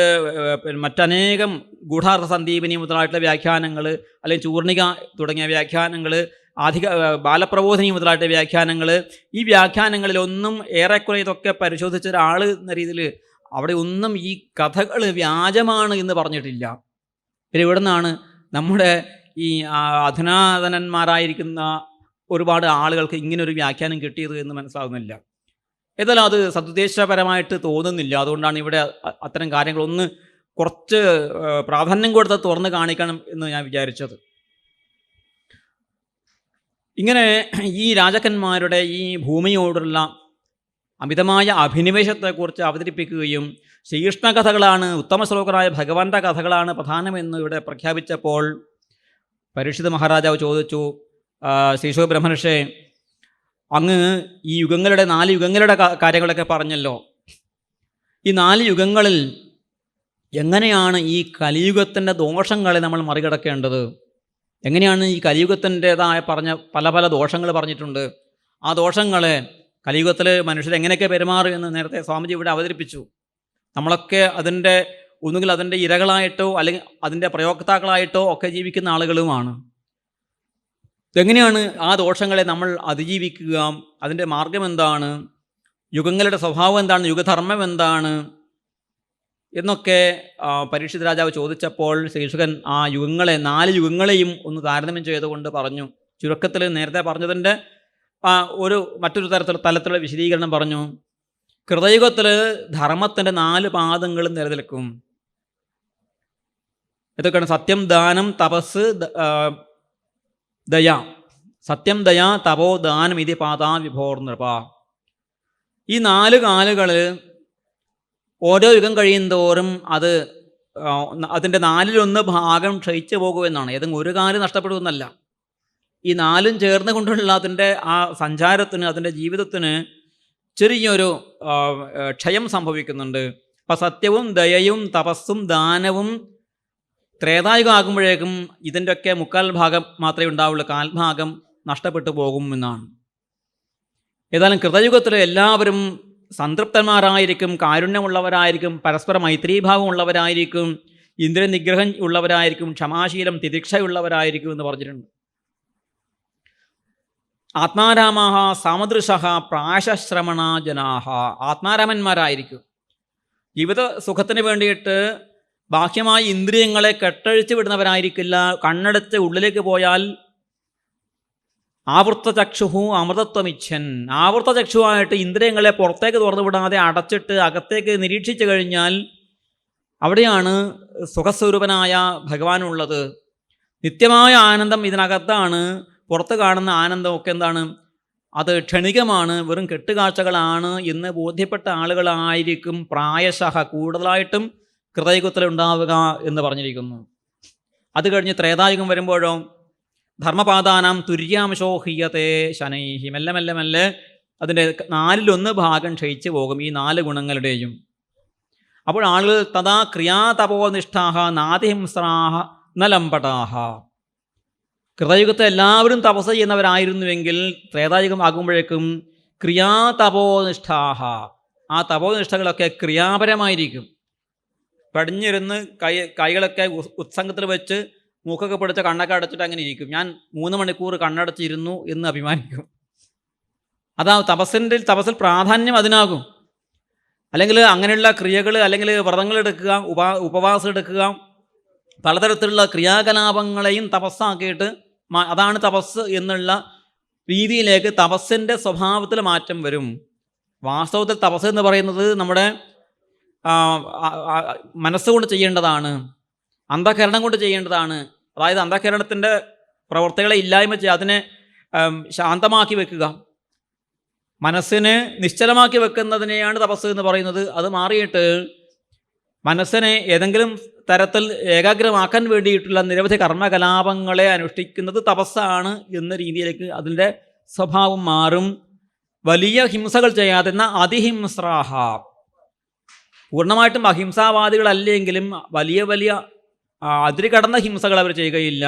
മറ്റനേകം ഗൂഢാർത്ഥ സന്ദീപിനി മുതലായിട്ടുള്ള വ്യാഖ്യാനങ്ങൾ, അല്ലെങ്കിൽ ചൂർണിക തുടങ്ങിയ വ്യാഖ്യാനങ്ങൾ, ബാലപ്രബോധിനി മുതലായിട്ടുള്ള വ്യാഖ്യാനങ്ങൾ, ഈ വ്യാഖ്യാനങ്ങളിലൊന്നും ഏറെക്കുറെ ഇതൊക്കെ പരിശോധിച്ച ഒരാൾ എന്ന രീതിയിൽ അവിടെ ഒന്നും ഈ കഥകൾ വ്യാജമാണ് എന്ന് പറഞ്ഞിട്ടില്ല. പിന്നെ ഇവിടെ നിന്നാണ് നമ്മുടെ ഈ അധുനാതനന്മാരായിരിക്കുന്ന ഒരുപാട് ആളുകൾക്ക് ഇങ്ങനൊരു വ്യാഖ്യാനം കിട്ടിയത് എന്ന് മനസ്സിലാകുന്നില്ല. ഏതായാലും അത് സതുദ്ദേശപരമായിട്ട് തോന്നുന്നില്ല. അതുകൊണ്ടാണ് ഇവിടെ അത്തരം കാര്യങ്ങളൊന്ന് കുറച്ച് പ്രാധാന്യം കൊടുത്ത് തുറന്ന് കാണിക്കണം എന്ന് ഞാൻ വിചാരിച്ചത്. ഇങ്ങനെ ഈ രാജാക്കന്മാരുടെ ഈ ഭൂമിയോടുള്ള അമിതമായ അഭിനിവേശത്തെക്കുറിച്ച് അവതരിപ്പിക്കുകയും ശ്രീകൃഷ്ണ കഥകളാണ്, ഉത്തമ ശ്ലോകനായ ഭഗവാന്റെ കഥകളാണ് പ്രധാനമെന്ന് ഇവിടെ പ്രഖ്യാപിച്ചപ്പോൾ പരീക്ഷിത് മഹാരാജാവ് ചോദിച്ചു, ശ്രീശോ ബ്രഹ്മർഷേ, അങ്ങ് ഈ യുഗങ്ങളുടെ 4 യുഗങ്ങളുടെ കാര്യങ്ങളൊക്കെ പറഞ്ഞല്ലോ. ഈ 4 യുഗങ്ങളിൽ എങ്ങനെയാണ് ഈ കലിയുഗത്തിൻ്റെ ദോഷങ്ങളെ നമ്മൾ മറികടക്കേണ്ടത്? എങ്ങനെയാണ് ഈ കലിയുഗത്തിൻ്റെതായ പറഞ്ഞ പല പല ദോഷങ്ങൾ പറഞ്ഞിട്ടുണ്ട്. ആ ദോഷങ്ങളെ കലിയുഗത്തിൽ മനുഷ്യർ എങ്ങനെയൊക്കെ പെരുമാറും എന്ന് നേരത്തെ സ്വാമിജി ഇവിടെ അവതരിപ്പിച്ചു. നമ്മളൊക്കെ അതിൻ്റെ ഒന്നുകിൽ അതിൻ്റെ ഇരകളായിട്ടോ അല്ലെങ്കിൽ അതിൻ്റെ പ്രയോക്താക്കളായിട്ടോ ഒക്കെ ജീവിക്കുന്ന ആളുകളുമാണ്. എങ്ങനെയാണ് ആ ദോഷങ്ങളെ നമ്മൾ അതിജീവിക്കുക? അതിൻ്റെ മാർഗം എന്താണ്? യുഗങ്ങളുടെ സ്വഭാവം എന്താണ്? യുഗധർമ്മം എന്താണ്? എന്നൊക്കെ പരീക്ഷിത് രാജാവ് ചോദിച്ചപ്പോൾ ശ്രീശുകൻ ആ യുഗങ്ങളെ 4 യുഗങ്ങളെയും ഒന്ന് താരതമ്യം ചെയ്തുകൊണ്ട് പറഞ്ഞു. ചുരുക്കത്തിൽ നേരത്തെ പറഞ്ഞതിൻ്റെ മറ്റൊരു തലത്തിലുള്ള വിശദീകരണം പറഞ്ഞു. കൃതയുഗത്തിൽ ധർമ്മത്തിൻ്റെ 4 പാദങ്ങളും നിലനിൽക്കും. ഇതൊക്കെയാണ് സത്യം, ദാനം, തപസ്, ദയ. സത്യം, ദയ, തപോ, ദാനം ഇതി പാതാ വിഭോർ നൃപ. ഈ 4 കാലുകളിൽ ഓരോ യുഗം കഴിയുന്തോറും അതിൻ്റെ 4-1 ഭാഗം ക്ഷയിച്ചു പോകുമെന്നാണ്. ഏതെങ്കിലും ഒരു കാല് നഷ്ടപ്പെടുമെന്നല്ല. ഈ 4ഉം ചേർന്ന് കൊണ്ടുള്ള അതിൻ്റെ ആ സഞ്ചാരത്തിന്, അതിൻ്റെ ജീവിതത്തിന് ചെറിയൊരു ക്ഷയം സംഭവിക്കുന്നുണ്ട്. അപ്പം സത്യവും ദയയും തപസ്സും ദാനവും ത്രേതായുഗം ആകുമ്പോഴേക്കും ഇതിൻ്റെയൊക്കെ 3/4 ഭാഗം മാത്രമേ ഉണ്ടാവുള്ളൂ, 1/4 ഭാഗം നഷ്ടപ്പെട്ടു പോകും എന്നാണ്. ഏതായാലും കൃതയുഗത്തിൽ എല്ലാവരും സംതൃപ്തന്മാരായിരിക്കും, കാരുണ്യമുള്ളവരായിരിക്കും, പരസ്പര മൈത്രീഭാവമുള്ളവരായിരിക്കും, ഇന്ദ്രനിഗ്രഹം ഉള്ളവരായിരിക്കും, ക്ഷമാശീലം തിദിക്ഷയുള്ളവരായിരിക്കും എന്ന് പറഞ്ഞിട്ടുണ്ട്. ആത്മാരാമാഹ സാമദൃശഃ പ്രാശശ്രമണ ജനാഹ. ആത്മാരാമന്മാരായിരിക്കും. ജീവിത സുഖത്തിന് വേണ്ടിയിട്ട് ബാഹ്യമായ ഇന്ദ്രിയങ്ങളെ കെട്ടഴിച്ച് വിടുന്നവരായിരിക്കില്ല. കണ്ണടച്ച് ഉള്ളിലേക്ക് പോയാൽ ആവൃത്തചക്ഷുഹു അമൃതത്വമിച്ഛൻ. ആവൃത്തചക്ഷുവായിട്ട് ഇന്ദ്രിയങ്ങളെ പുറത്തേക്ക് തുറന്നു വിടാതെ അടച്ചിട്ട് അകത്തേക്ക് നിരീക്ഷിച്ചു കഴിഞ്ഞാൽ അവിടെയാണ് സുഖസ്വരൂപനായ ഭഗവാനുള്ളത്. നിത്യമായ ആനന്ദം ഇതിനകത്താണ്. പുറത്ത് കാണുന്ന ആനന്ദമൊക്കെ എന്താണ്? അത് ക്ഷണികമാണ്, വെറും കെട്ടുകാഴ്ചകളാണ് എന്ന് ബോധ്യപ്പെട്ട ആളുകളായിരിക്കും പ്രായശഃ കൂടുതലായിട്ടും കൃതയുഗത്തിലുണ്ടാവുക എന്ന് പറഞ്ഞിരിക്കുന്നു. അത് കഴിഞ്ഞ് ത്രേതായുഗം വരുമ്പോഴോ ധർമ്മപാദാനാം തുര്യാംശോ ഹീയത്തെ ശനൈഹി. മെല്ലെ മെല്ലെ മെല്ലെ അതിൻ്റെ 4-1 ഭാഗം ക്ഷയിച്ചു പോകും, ഈ 4 ഗുണങ്ങളുടെയും. അപ്പോൾ ആളുകൾ തഥാ ക്രിയാതപോനിഷ്ഠാഹ നാതിഹിംസ്രാഹ നലംപടാഹ. കൃതയുഗത്തെ എല്ലാവരും തപസ് ചെയ്യുന്നവരായിരുന്നുവെങ്കിൽ ത്രേതായുഗം ആകുമ്പോഴേക്കും ക്രിയാതപോനിഷ്ഠാഹ, ആ തപോനിഷ്ഠകളൊക്കെ ക്രിയാപരമായിരിക്കും. പടിഞ്ഞിരുന്ന് കൈകളൊക്കെ ഉത്സംഗത്തിൽ വെച്ച് മൂക്കൊക്കെ പിടിച്ച കണ്ണൊക്കെ അടച്ചിട്ട് അങ്ങനെ ഇരിക്കും. ഞാൻ 3 മണിക്കൂർ കണ്ണടച്ചിരുന്നു എന്ന് അഭിമാനിക്കും. അതാ തപസ്സിൽ പ്രാധാന്യം അതിനാകും. അല്ലെങ്കിൽ അങ്ങനെയുള്ള ക്രിയകൾ, അല്ലെങ്കിൽ വ്രതങ്ങൾ എടുക്കുക, ഉപവാസം എടുക്കുക, പലതരത്തിലുള്ള ക്രിയാകലാപങ്ങളെയും തപസ്സാക്കിയിട്ട് അതാണ് തപസ് എന്നുള്ള രീതിയിലേക്ക് തപസ്സിൻ്റെ സ്വഭാവത്തിൽ മാറ്റം വരും. വാസ്തവത്തിൽ തപസ് എന്ന് പറയുന്നത് നമ്മുടെ മനസ്സുകൊണ്ട് ചെയ്യേണ്ടതാണ്, അന്ധകരണം കൊണ്ട് ചെയ്യേണ്ടതാണ്. അതായത് അന്ധകരണത്തിൻ്റെ പ്രവർത്തികളെ ഇല്ലായ്മ ചെയ്യുക, അതിനെ ശാന്തമാക്കി വെക്കുക, മനസ്സിനെ നിശ്ചലമാക്കി വെക്കുന്നതിനെയാണ് തപസ് എന്ന് പറയുന്നത്. അത് മാറിയിട്ട് മനസ്സിനെ ഏതെങ്കിലും തരത്തിൽ ഏകാഗ്രമാക്കാൻ വേണ്ടിയിട്ടുള്ള നിരവധി കർമ്മകലാപങ്ങളെ അനുഷ്ഠിക്കുന്നത് തപസ്സാണ് എന്ന രീതിയിലേക്ക് അതിൻ്റെ സ്വഭാവം മാറും. വലിയ ഹിംസകൾ ചെയ്യാതെ അതിഹിംസ്രാഹ, പൂർണ്ണമായിട്ടും അഹിംസാവാദികളല്ലെങ്കിലും വലിയ വലിയ അതിര് കടന്ന ഹിംസകൾ അവർ ചെയ്യുകയില്ല.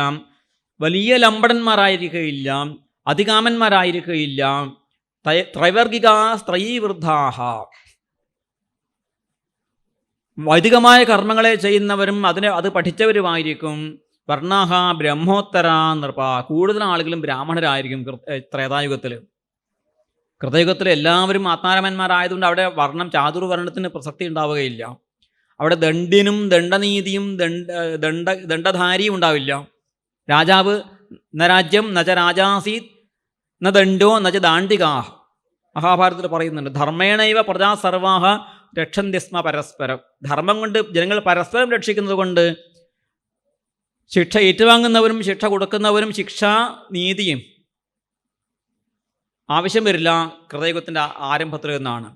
വലിയ ലമ്പടന്മാരായിരിക്കുകയില്ല, അതികാമന്മാരായിരിക്കുകയില്ല. ത്രൈവർഗിക സ്ത്രീവൃദ്ധാഹ, വൈദികമായ കർമ്മങ്ങളെ ചെയ്യുന്നവരും അത് പഠിച്ചവരുമായിരിക്കും. വർണ്ണാഹ ബ്രഹ്മോത്തര നൃപ, കൂടുതൽ ആളുകളും ബ്രാഹ്മണരായിരിക്കും ത്രേതായുഗത്തിൽ. കൃതയുഗത്തിൽ എല്ലാവരും ആത്മാരാമന്മാരായതുകൊണ്ട് അവിടെ വർണ്ണം ചാതുർവർണ്ണത്തിന് പ്രസക്തി ഉണ്ടാവുകയില്ല. അവിടെ ദണ്ഡിനും ദണ്ഡനീതിയും ദണ്ഡധാരിയും ഉണ്ടാവില്ല. രാജാവ് നരാജ്യം നച രാജാസീത് ന ദണ്ഡോ നച ദാണ്ഡികാഹ, മഹാഭാരതത്തിൽ പറയുന്നുണ്ട്. ധർമ്മേണൈവ പ്രജാ സർവാഹ രക്ഷന്തി സ്മ പരസ്പരം. ധർമ്മം കൊണ്ട് ജനങ്ങൾ പരസ്പരം രക്ഷിക്കുന്നത് കൊണ്ട് ശിക്ഷ ഏറ്റുവാങ്ങുന്നവരും ശിക്ഷ കൊടുക്കുന്നവരും ശിക്ഷാ നീതിയും ആവശ്യം വരില്ല കൃതയുഗത്തിൻ്റെ ആരംഭത്തിൽ നിന്നാണ്.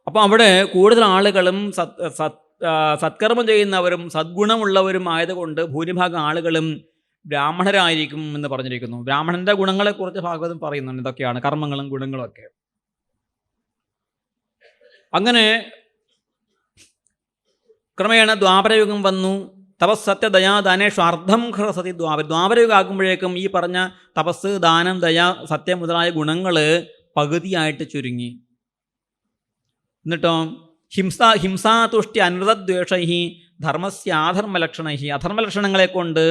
അപ്പോൾ അവിടെ കൂടുതൽ ആളുകളും സത്കർമ്മം ചെയ്യുന്നവരും സദ്ഗുണമുള്ളവരും ആയതുകൊണ്ട് ഭൂരിഭാഗം ആളുകളും ബ്രാഹ്മണരായിരിക്കും എന്ന് പറഞ്ഞിരിക്കുന്നു. ബ്രാഹ്മണന്റെ ഗുണങ്ങളെക്കുറിച്ച് ഭാഗവതം പറയുന്നുണ്ട്. ഇതൊക്കെയാണ് കർമ്മങ്ങളും ഗുണങ്ങളും ഒക്കെ. അങ്ങനെ ക്രമേണ ദ്വാപരയുഗം വന്നു. തപസ്സത്യ ദയാ ദാനേഷു അർദ്ധം ഹ്രസതി ദ്വാപരയുഗം ആകുമ്പോഴേക്കും ഈ പറഞ്ഞ തപസ്, ദാനം, ദയ, സത്യം മുതലായ ഗുണങ്ങൾ പകുതിയായിട്ട് ചുരുങ്ങി. എന്നിട്ടോ ഹിംസാതുഷ്ടി അനുരതദ്വേഷൈ ധർമ്മസ്യാധർമ്മലക്ഷണൈ, അധർമ്മലക്ഷണങ്ങളെ കൊണ്ട്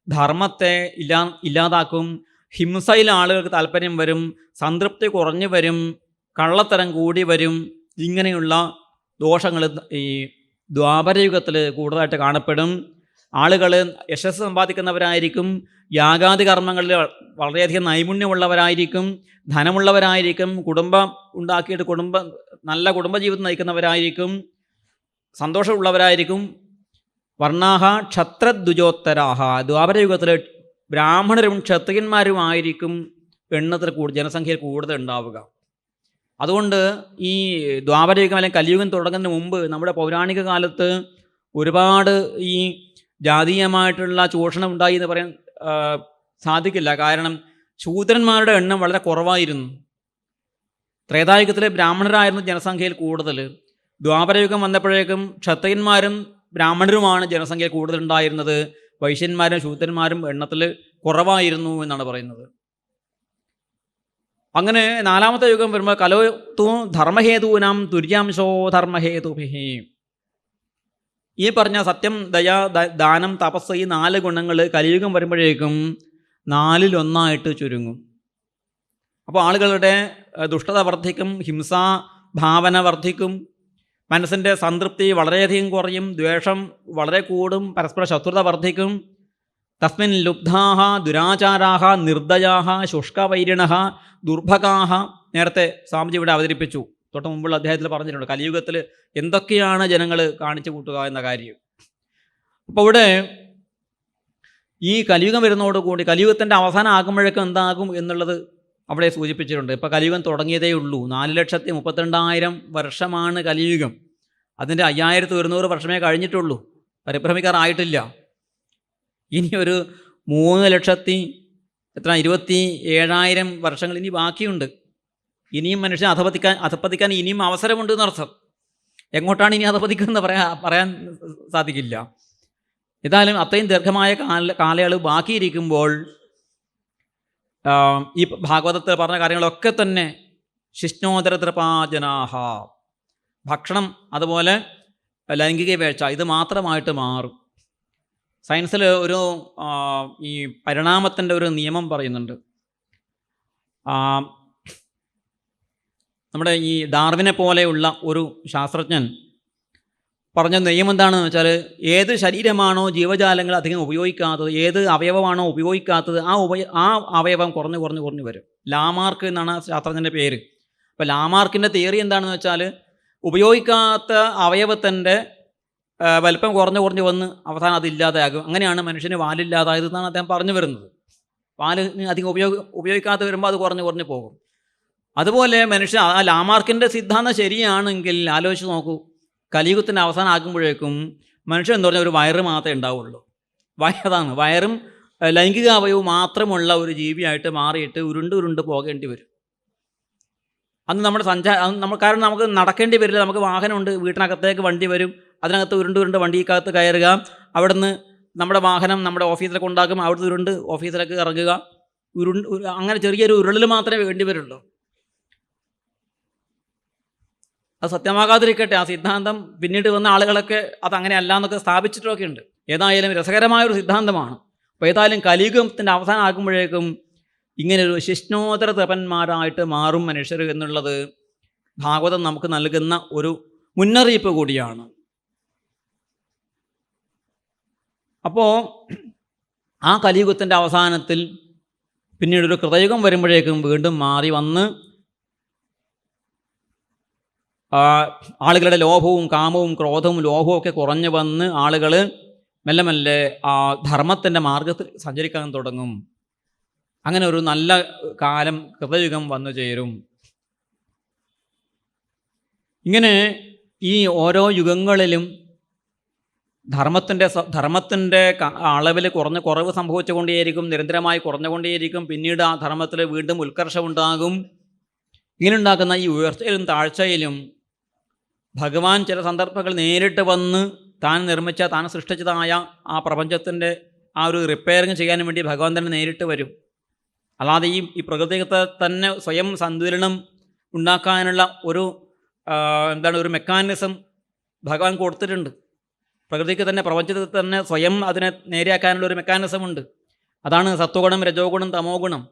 ധർമ്മത്തെ ഇല്ലാതാക്കും. ഹിംസയിൽ ആളുകൾക്ക് താല്പര്യം വരും, സംതൃപ്തി കുറഞ്ഞു വരും, കള്ളത്തരം കൂടി വരും. ഇങ്ങനെയുള്ള ദോഷങ്ങൾ ഈ ദ്വാപരയുഗത്തിൽ കൂടുതലായിട്ട് കാണപ്പെടും. ആളുകൾ യശസ്സ് സമ്പാദിക്കുന്നവരായിരിക്കും, യാഗാദി കർമ്മങ്ങളിൽ വളരെയധികം നൈപുണ്യമുള്ളവരായിരിക്കും, ധനമുള്ളവരായിരിക്കും, കുടുംബം ഉണ്ടാക്കിയിട്ട് നല്ല കുടുംബജീവിതം നയിക്കുന്നവരായിരിക്കും, സന്തോഷമുള്ളവരായിരിക്കും. വർണ്ണാഹ ക്ഷത്രദ്വിജോത്തരാഹ, ദ്വാപരയുഗത്തിൽ ബ്രാഹ്മണരും ക്ഷത്രിയന്മാരുമായിരിക്കും എണ്ണത്തിൽ ജനസംഖ്യയിൽ കൂടുതൽ ഉണ്ടാവുക. അതുകൊണ്ട് ഈ ദ്വാപരയുഗം അല്ലെങ്കിൽ കലിയുഗം തുടങ്ങുന്നതിന് മുമ്പ് നമ്മുടെ പൗരാണിക കാലത്ത് ഒരുപാട് ഈ ജാതീയമായിട്ടുള്ള ചൂഷണം ഉണ്ടായി എന്ന് പറയാൻ സാധിക്കില്ല. കാരണം ശൂദ്രന്മാരുടെ എണ്ണം വളരെ കുറവായിരുന്നു. ത്രേതായുഗത്തിലെ ബ്രാഹ്മണരായിരുന്നു ജനസംഖ്യയിൽ കൂടുതൽ. ദ്വാപരയുഗം വന്നപ്പോഴേക്കും ക്ഷത്രിയന്മാരും ബ്രാഹ്മണരുമാണ് ജനസംഖ്യയിൽ കൂടുതലുണ്ടായിരുന്നത്. വൈശ്യന്മാരും ശൂദ്രന്മാരും എണ്ണത്തിൽ കുറവായിരുന്നു എന്നാണ് പറയുന്നത്. അങ്ങനെ നാലാമത്തെ യുഗം വരുമ്പോൾ കലോത്തു ധർമ്മഹേതൂനാം തുര്യാംശോ ധർമ്മഹേതുഭിഹി, ഈ പറഞ്ഞ സത്യം, ദയ, ദാനം, തപസ്, ഈ 4 ഗുണങ്ങൾ കലിയുഗം വരുമ്പോഴേക്കും 4-1 ചുരുങ്ങും. അപ്പോൾ ആളുകളുടെ ദുഷ്ടത വർദ്ധിക്കും, ഹിംസാ ഭാവന വർദ്ധിക്കും, മനസ്സിൻ്റെ സംതൃപ്തി വളരെയധികം കുറയും, ദ്വേഷം വളരെ കൂടും, പരസ്പര ശത്രുത വർദ്ധിക്കും. തസ്മിൻ ലുബ്ധാഹ ദുരാചാരാഹ നിർദ്ദയാഹ ശുഷ്കവൈരിണഃ ദുർഭകാഹ. നേരത്തെ സ്വാമിജി ഇവിടെ അവതരിപ്പിച്ചു, തൊട്ട് മുമ്പുള്ള അധ്യായത്തിൽ പറഞ്ഞിട്ടുണ്ട് കലിയുഗത്തിൽ എന്തൊക്കെയാണ് ജനങ്ങൾ കാണിച്ചു കൂട്ടുക എന്ന കാര്യം. അപ്പോൾ ഇവിടെ ഈ കലിയുഗം വരുന്നതോടുകൂടി കലിയുഗത്തിൻ്റെ അവസാനം ആകുമ്പോഴേക്കും എന്താകും എന്നുള്ളത് അവിടെ സൂചിപ്പിച്ചിട്ടുണ്ട്. ഇപ്പോൾ കലിയുഗം തുടങ്ങിയതേ ഉള്ളൂ. 4,32,000 വർഷമാണ് കലിയുഗം. അതിൻ്റെ 5,100 വർഷമേ കഴിഞ്ഞിട്ടുള്ളൂ, പരിഭ്രമിക്കാറായിട്ടില്ല. ഇനി ഒരു 3,27,000 വർഷങ്ങൾ ഇനി ബാക്കിയുണ്ട്. ഇനിയും മനുഷ്യൻ അധപ്പതിക്കാൻ ഇനിയും അവസരമുണ്ട് എന്നർത്ഥം. എങ്ങോട്ടാണ് ഇനി അധപ്പതിക്കുന്നതെന്ന് പറയാൻ സാധിക്കില്ല. ഏതായാലും അത്രയും ദീർഘമായ കാലയളവ് ബാക്കിയിരിക്കുമ്പോൾ ഈ ഭാഗവതത്തിൽ പറഞ്ഞ കാര്യങ്ങളൊക്കെ തന്നെ ശിഷ്ണോദരതൃപാജനാഹ, ഭക്ഷണം അതുപോലെ ലൈംഗിക വേഴ്ച ഇത് മാത്രമായിട്ട് മാറും. സയൻസിൽ ഒരു ഈ പരിണാമത്തിൻ്റെ ഒരു നിയമം പറയുന്നുണ്ട്. നമ്മുടെ ഈ ഡാർവിനെ പോലെയുള്ള ഒരു ശാസ്ത്രജ്ഞൻ പറഞ്ഞ നിയമം എന്താണെന്ന് വെച്ചാൽ, ഏത് ശരീരമാണോ ജീവജാലങ്ങൾ അധികം ഉപയോഗിക്കാത്തത്, ഏത് അവയവമാണോ ഉപയോഗിക്കാത്തത്, ആ അവയവം കുറഞ്ഞു വരും. ലാമാർക്ക് എന്നാണ് ശാസ്ത്രജ്ഞൻ്റെ പേര്. അപ്പോൾ ലാമാർക്കിൻ്റെ തിയറി എന്താണെന്ന് വെച്ചാൽ, ഉപയോഗിക്കാത്ത അവയവത്തിൻ്റെ വലിപ്പം കുറഞ്ഞു വന്ന് അവസാനം അതില്ലാതെയാകും. അങ്ങനെയാണ് മനുഷ്യന് വാലില്ലാതായതെന്നാണ് അദ്ദേഹം പറഞ്ഞു വരുന്നത്. വാലിന് അധികം ഉപയോഗിക്കാതെ വരുമ്പോൾ അത് കുറഞ്ഞു പോകും. അതുപോലെ മനുഷ്യൻ ആ ലാമാർക്കിൻ്റെ സിദ്ധാന്തം ശരിയാണെങ്കിൽ ആലോചിച്ച് നോക്കൂ, കലിയുഗത്തിൻ്റെ അവസാനം ആകുമ്പോഴേക്കും മനുഷ്യൻ എന്ന് പറഞ്ഞാൽ ഒരു വയറ് മാത്രമേ ഉണ്ടാവുള്ളൂ. അതാണ് വയറും ലൈംഗിക അവയവും മാത്രമുള്ള ഒരു ജീവിയായിട്ട് മാറിയിട്ട് ഉരുണ്ട് പോകേണ്ടി വരും. അന്ന് നമ്മുടെ കാരണം നമുക്ക് നടക്കേണ്ടി വരില്ല. നമുക്ക് വാഹനമുണ്ട്, വീട്ടിനകത്തേക്ക് വണ്ടി വരും, അതിനകത്ത് ഉരുണ്ട് വണ്ടിക്കകത്ത് കയറുക, അവിടുന്ന് നമ്മുടെ വാഹനം നമ്മുടെ ഓഫീസിലൊക്കെ ഉണ്ടാക്കും, അവിടുത്തെ ഉരുണ്ട് ഓഫീസിലേക്ക് ഇറങ്ങുക, അങ്ങനെ ചെറിയൊരു ഉരുളിൽ മാത്രമേ വേണ്ടി വരുള്ളൂ. അത് സത്യമാകാതിരിക്കട്ടെ, ആ സിദ്ധാന്തം പിന്നീട് വന്ന ആളുകളൊക്കെ അതങ്ങനെ അല്ല എന്നൊക്കെ സ്ഥാപിച്ചിട്ടൊക്കെ ഉണ്ട്. ഏതായാലും രസകരമായൊരു സിദ്ധാന്തമാണ്. അപ്പോൾ ഏതായാലും കലിയുഗത്തിൻ്റെ അവസാനം ആകുമ്പോഴേക്കും ഇങ്ങനൊരു ശിഷ്ണോത്തര തപന്മാരായിട്ട് മാറും മനുഷ്യർ എന്നുള്ളത് ഭാഗവതം നമുക്ക് നൽകുന്ന ഒരു മുന്നറിയിപ്പ് കൂടിയാണ്. അപ്പോൾ ആ കലിയുഗത്തിൻ്റെ അവസാനത്തിൽ പിന്നീടൊരു കൃതയുഗം വരുമ്പോഴേക്കും വീണ്ടും മാറി വന്ന് ആളുകളുടെ ലോഭവും കാമവും ക്രോധവും ലോഭവും ഒക്കെ കുറഞ്ഞു വന്ന് ആളുകൾ മെല്ലെ മെല്ലെ ആ ധർമ്മത്തിൻ്റെ മാർഗത്തിൽ സഞ്ചരിക്കാൻ തുടങ്ങും. അങ്ങനെ ഒരു നല്ല കാലം കൃതയുഗം വന്നു ചേരും. ഇങ്ങനെ ഈ ഓരോ യുഗങ്ങളിലും ധർമ്മത്തിൻ്റെ അളവിൽ കുറവ് സംഭവിച്ചുകൊണ്ടേയിരിക്കും, നിരന്തരമായി കുറഞ്ഞുകൊണ്ടേയിരിക്കും. പിന്നീട് ആ ധർമ്മത്തിൽ വീണ്ടും ഉത്കർഷമുണ്ടാകും. ഇങ്ങനെ ഉണ്ടാക്കുന്ന ഈ ഉയർച്ചയിലും താഴ്ചയിലും ഭഗവാൻ ചില സന്ദർഭങ്ങൾ നേരിട്ട് വന്ന് താൻ നിർമ്മിച്ച, താൻ സൃഷ്ടിച്ചതായ ആ പ്രപഞ്ചത്തിൻ്റെ ആ ഒരു റിപ്പയറിങ് ചെയ്യാൻ വേണ്ടി ഭഗവാൻ തന്നെ നേരിട്ട് വരും. അല്ലാതെ ഈ പ്രകൃതിത്തെ തന്നെ സ്വയം സന്തുലനം ഉണ്ടാക്കാനുള്ള ഒരു ഒരു മെക്കാനിസം ഭഗവാൻ കൊടുത്തിട്ടുണ്ട്. പ്രകൃതിക്ക് തന്നെ, പ്രപഞ്ചത്തിൽ തന്നെ സ്വയം അതിനെ നേരെയാക്കാനുള്ള ഒരു മെക്കാനിസം ഉണ്ട്. അതാണ് സത്വഗുണം, രജോ ഗുണം, തമോ ഗുണം.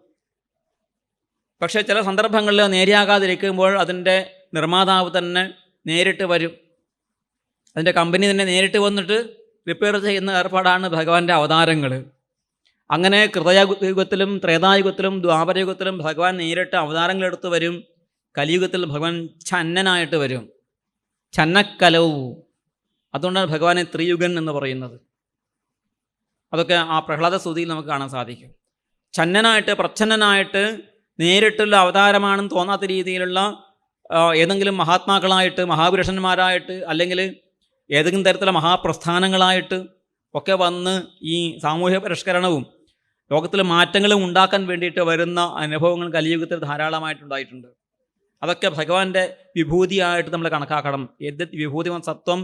പക്ഷേ ചില സന്ദർഭങ്ങളിൽ നേരെയാകാതിരിക്കുമ്പോൾ അതിൻ്റെ നിർമ്മാതാവ് തന്നെ നേരിട്ട് വരും. അതിൻ്റെ കമ്പനി തന്നെ നേരിട്ട് വന്നിട്ട് റിപ്പയർ ചെയ്യുന്ന ഏർപ്പാടാണ് ഭഗവാന്റെ അവതാരങ്ങൾ. അങ്ങനെ കൃതയുഗത്തിലും ത്രേതായുഗത്തിലും ദ്വാപരയുഗത്തിലും ഭഗവാൻ നേരിട്ട് അവതാരങ്ങളെടുത്ത് വരും. കലിയുഗത്തിൽ ഭഗവാൻ ഛന്നനായിട്ട് വരും, ഛന്നക്കലവും. അതുകൊണ്ടാണ് ഭഗവാനെ ത്രിയുഗൻ എന്ന് പറയുന്നത്. അതൊക്കെ ആ പ്രഹ്ലാദ സ്തുതിയിൽ നമുക്ക് കാണാൻ സാധിക്കും. ഛന്നനായിട്ട്, പ്രച്ഛന്നനായിട്ട് നേരിട്ടുള്ള അവതാരമാണെന്ന് തോന്നാത്ത രീതിയിലുള്ള ഏതെങ്കിലും മഹാത്മാക്കളായിട്ട്, മഹാപുരുഷന്മാരായിട്ട്, അല്ലെങ്കിൽ ഏതെങ്കിലും തരത്തിലുള്ള മഹാപ്രസ്ഥാനങ്ങളായിട്ട് ഒക്കെ വന്ന് ഈ സാമൂഹ്യ പരിഷ്കരണവും ലോകത്തിൽ മാറ്റങ്ങളും ഉണ്ടാക്കാൻ വേണ്ടിയിട്ട് വരുന്ന അനുഭവങ്ങൾ കലിയുഗത്തിൽ ധാരാളമായിട്ടുണ്ടായിട്ടുണ്ട്. അതൊക്കെ ഭഗവാന്റെ വിഭൂതിയായിട്ട് നമ്മൾ കണക്കാക്കണം. യദ്യത് വിഭൂതിമ സത്വം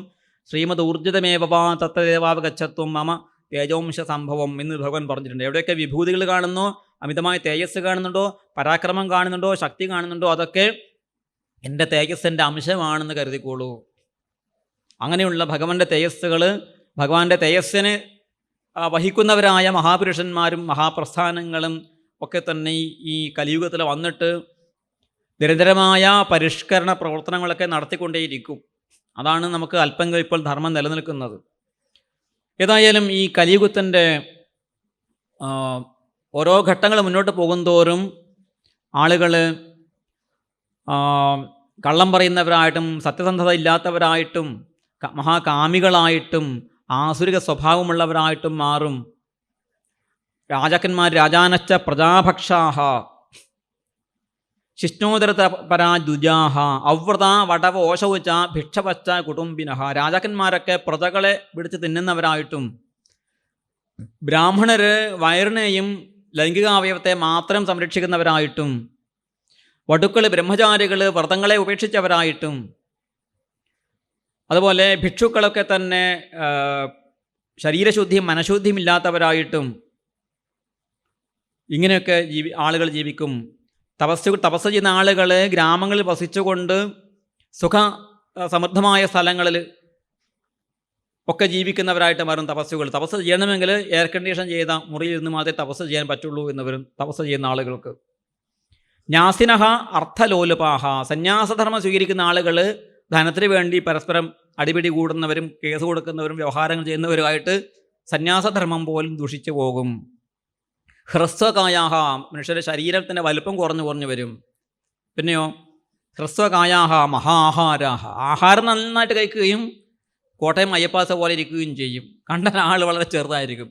ശ്രീമദ് ഊർജിതമേവവാ തത്തദേവാവഗച്ഛത്വം മമ തേജോംശ സംഭവം എന്ന് ഭഗവാൻ പറഞ്ഞിട്ടുണ്ട്. എവിടെയൊക്കെ വിഭൂതികൾ കാണുന്നോ, അമിതമായ തേജസ് കാണുന്നുണ്ടോ, പരാക്രമം കാണുന്നുണ്ടോ, ശക്തി കാണുന്നുണ്ടോ, അതൊക്കെ എൻ്റെ തേജസ്സിൻ്റെ അംശമാണെന്ന് കരുതിക്കോളൂ. അങ്ങനെയുള്ള ഭഗവാന്റെ തേജസ്സുകൾ, ഭഗവാന്റെ തേജസ്സിനെ വഹിക്കുന്നവരായ മഹാപുരുഷന്മാരും മഹാപ്രസ്ഥാനങ്ങളും ഒക്കെ തന്നെ ഈ കലിയുഗത്തിൽ വന്നിട്ട് നിരന്തരമായ പരിഷ്കരണ പ്രവർത്തനങ്ങളൊക്കെ നടത്തിക്കൊണ്ടേയിരിക്കും. അതാണ് നമുക്ക് അല്പങ്ങൾ ഇപ്പോൾ ധർമ്മം നിലനിൽക്കുന്നത്. ഏതായാലും ഈ കലിയുഗത്തിൻ്റെ ഓരോ ഘട്ടങ്ങൾ മുന്നോട്ട് പോകുന്തോറും ആളുകൾ കള്ളം പറയുന്നവരായിട്ടും സത്യസന്ധത ഇല്ലാത്തവരായിട്ടും മഹാകാമികളായിട്ടും ആസുരിക സ്വഭാവമുള്ളവരായിട്ടും മാറും. രാജാക്കന്മാർ രാജാനശ്ച പ്രജാഭക്ഷാഹ ശിഷ്ണോദരത പരാജുജാഹ അവ്രത വടവ ഓശൗച ഭിക്ഷവച്ച കുടുംബിനഹ. രാജാക്കന്മാരൊക്കെ പ്രജകളെ പിടിച്ച് തിന്നുന്നവരായിട്ടും ബ്രാഹ്മണർ വയറിനെയും ലൈംഗികാവയവത്തെ മാത്രം സംരക്ഷിക്കുന്നവരായിട്ടും വടുക്കൾ ബ്രഹ്മചാരികൾ വ്രതങ്ങളെ ഉപേക്ഷിച്ചവരായിട്ടും അതുപോലെ ഭിക്ഷുക്കളൊക്കെ തന്നെ ശരീരശുദ്ധിയും മനഃശുദ്ധിയും ഇല്ലാത്തവരായിട്ടും ഇങ്ങനെയൊക്കെ ആളുകൾ ജീവിക്കും. തപസ് ചെയ്യുന്ന ആളുകൾ ഗ്രാമങ്ങളിൽ വസിച്ചുകൊണ്ട് സമൃദ്ധമായ സ്ഥലങ്ങളിൽ ഒക്കെ ജീവിക്കുന്നവരായിട്ട് മാറും തപസ്സുകൾ. തപസ് ചെയ്യണമെങ്കിൽ എയർ കണ്ടീഷൻ ചെയ്ത മുറിയിൽ നിന്ന് മാത്രമേ തപസ് ചെയ്യാൻ പറ്റുള്ളൂ എന്ന് വരും തപസ് ചെയ്യുന്ന ആളുകൾക്ക്. ന്യാസിനഹ അർത്ഥലോലുപാഹ സന്യാസധർമ്മം സ്വീകരിക്കുന്ന ആളുകൾ ധനത്തിന് വേണ്ടി പരസ്പരം അടിപിടി കൂടുന്നവരും കേസ് കൊടുക്കുന്നവരും വ്യവഹാരങ്ങൾ ചെയ്യുന്നവരുമായിട്ട് സന്യാസധർമ്മം പോലും ദുഷിച്ചു പോകും. ഹ്രസ്വകായാഹ മനുഷ്യരുടെ ശരീരത്തിൻ്റെ വലുപ്പം കുറഞ്ഞു വരും. പിന്നെയോ ഹ്രസ്വകായാഹ മഹാഹാരാഹ ആഹാരം നന്നായിട്ട് കഴിക്കുകയും കോട്ടയം അയ്യപ്പാസ പോലെ ഇരിക്കുകയും ചെയ്യും. കണ്ട ആൾ വളരെ ചെറുതായിരിക്കും,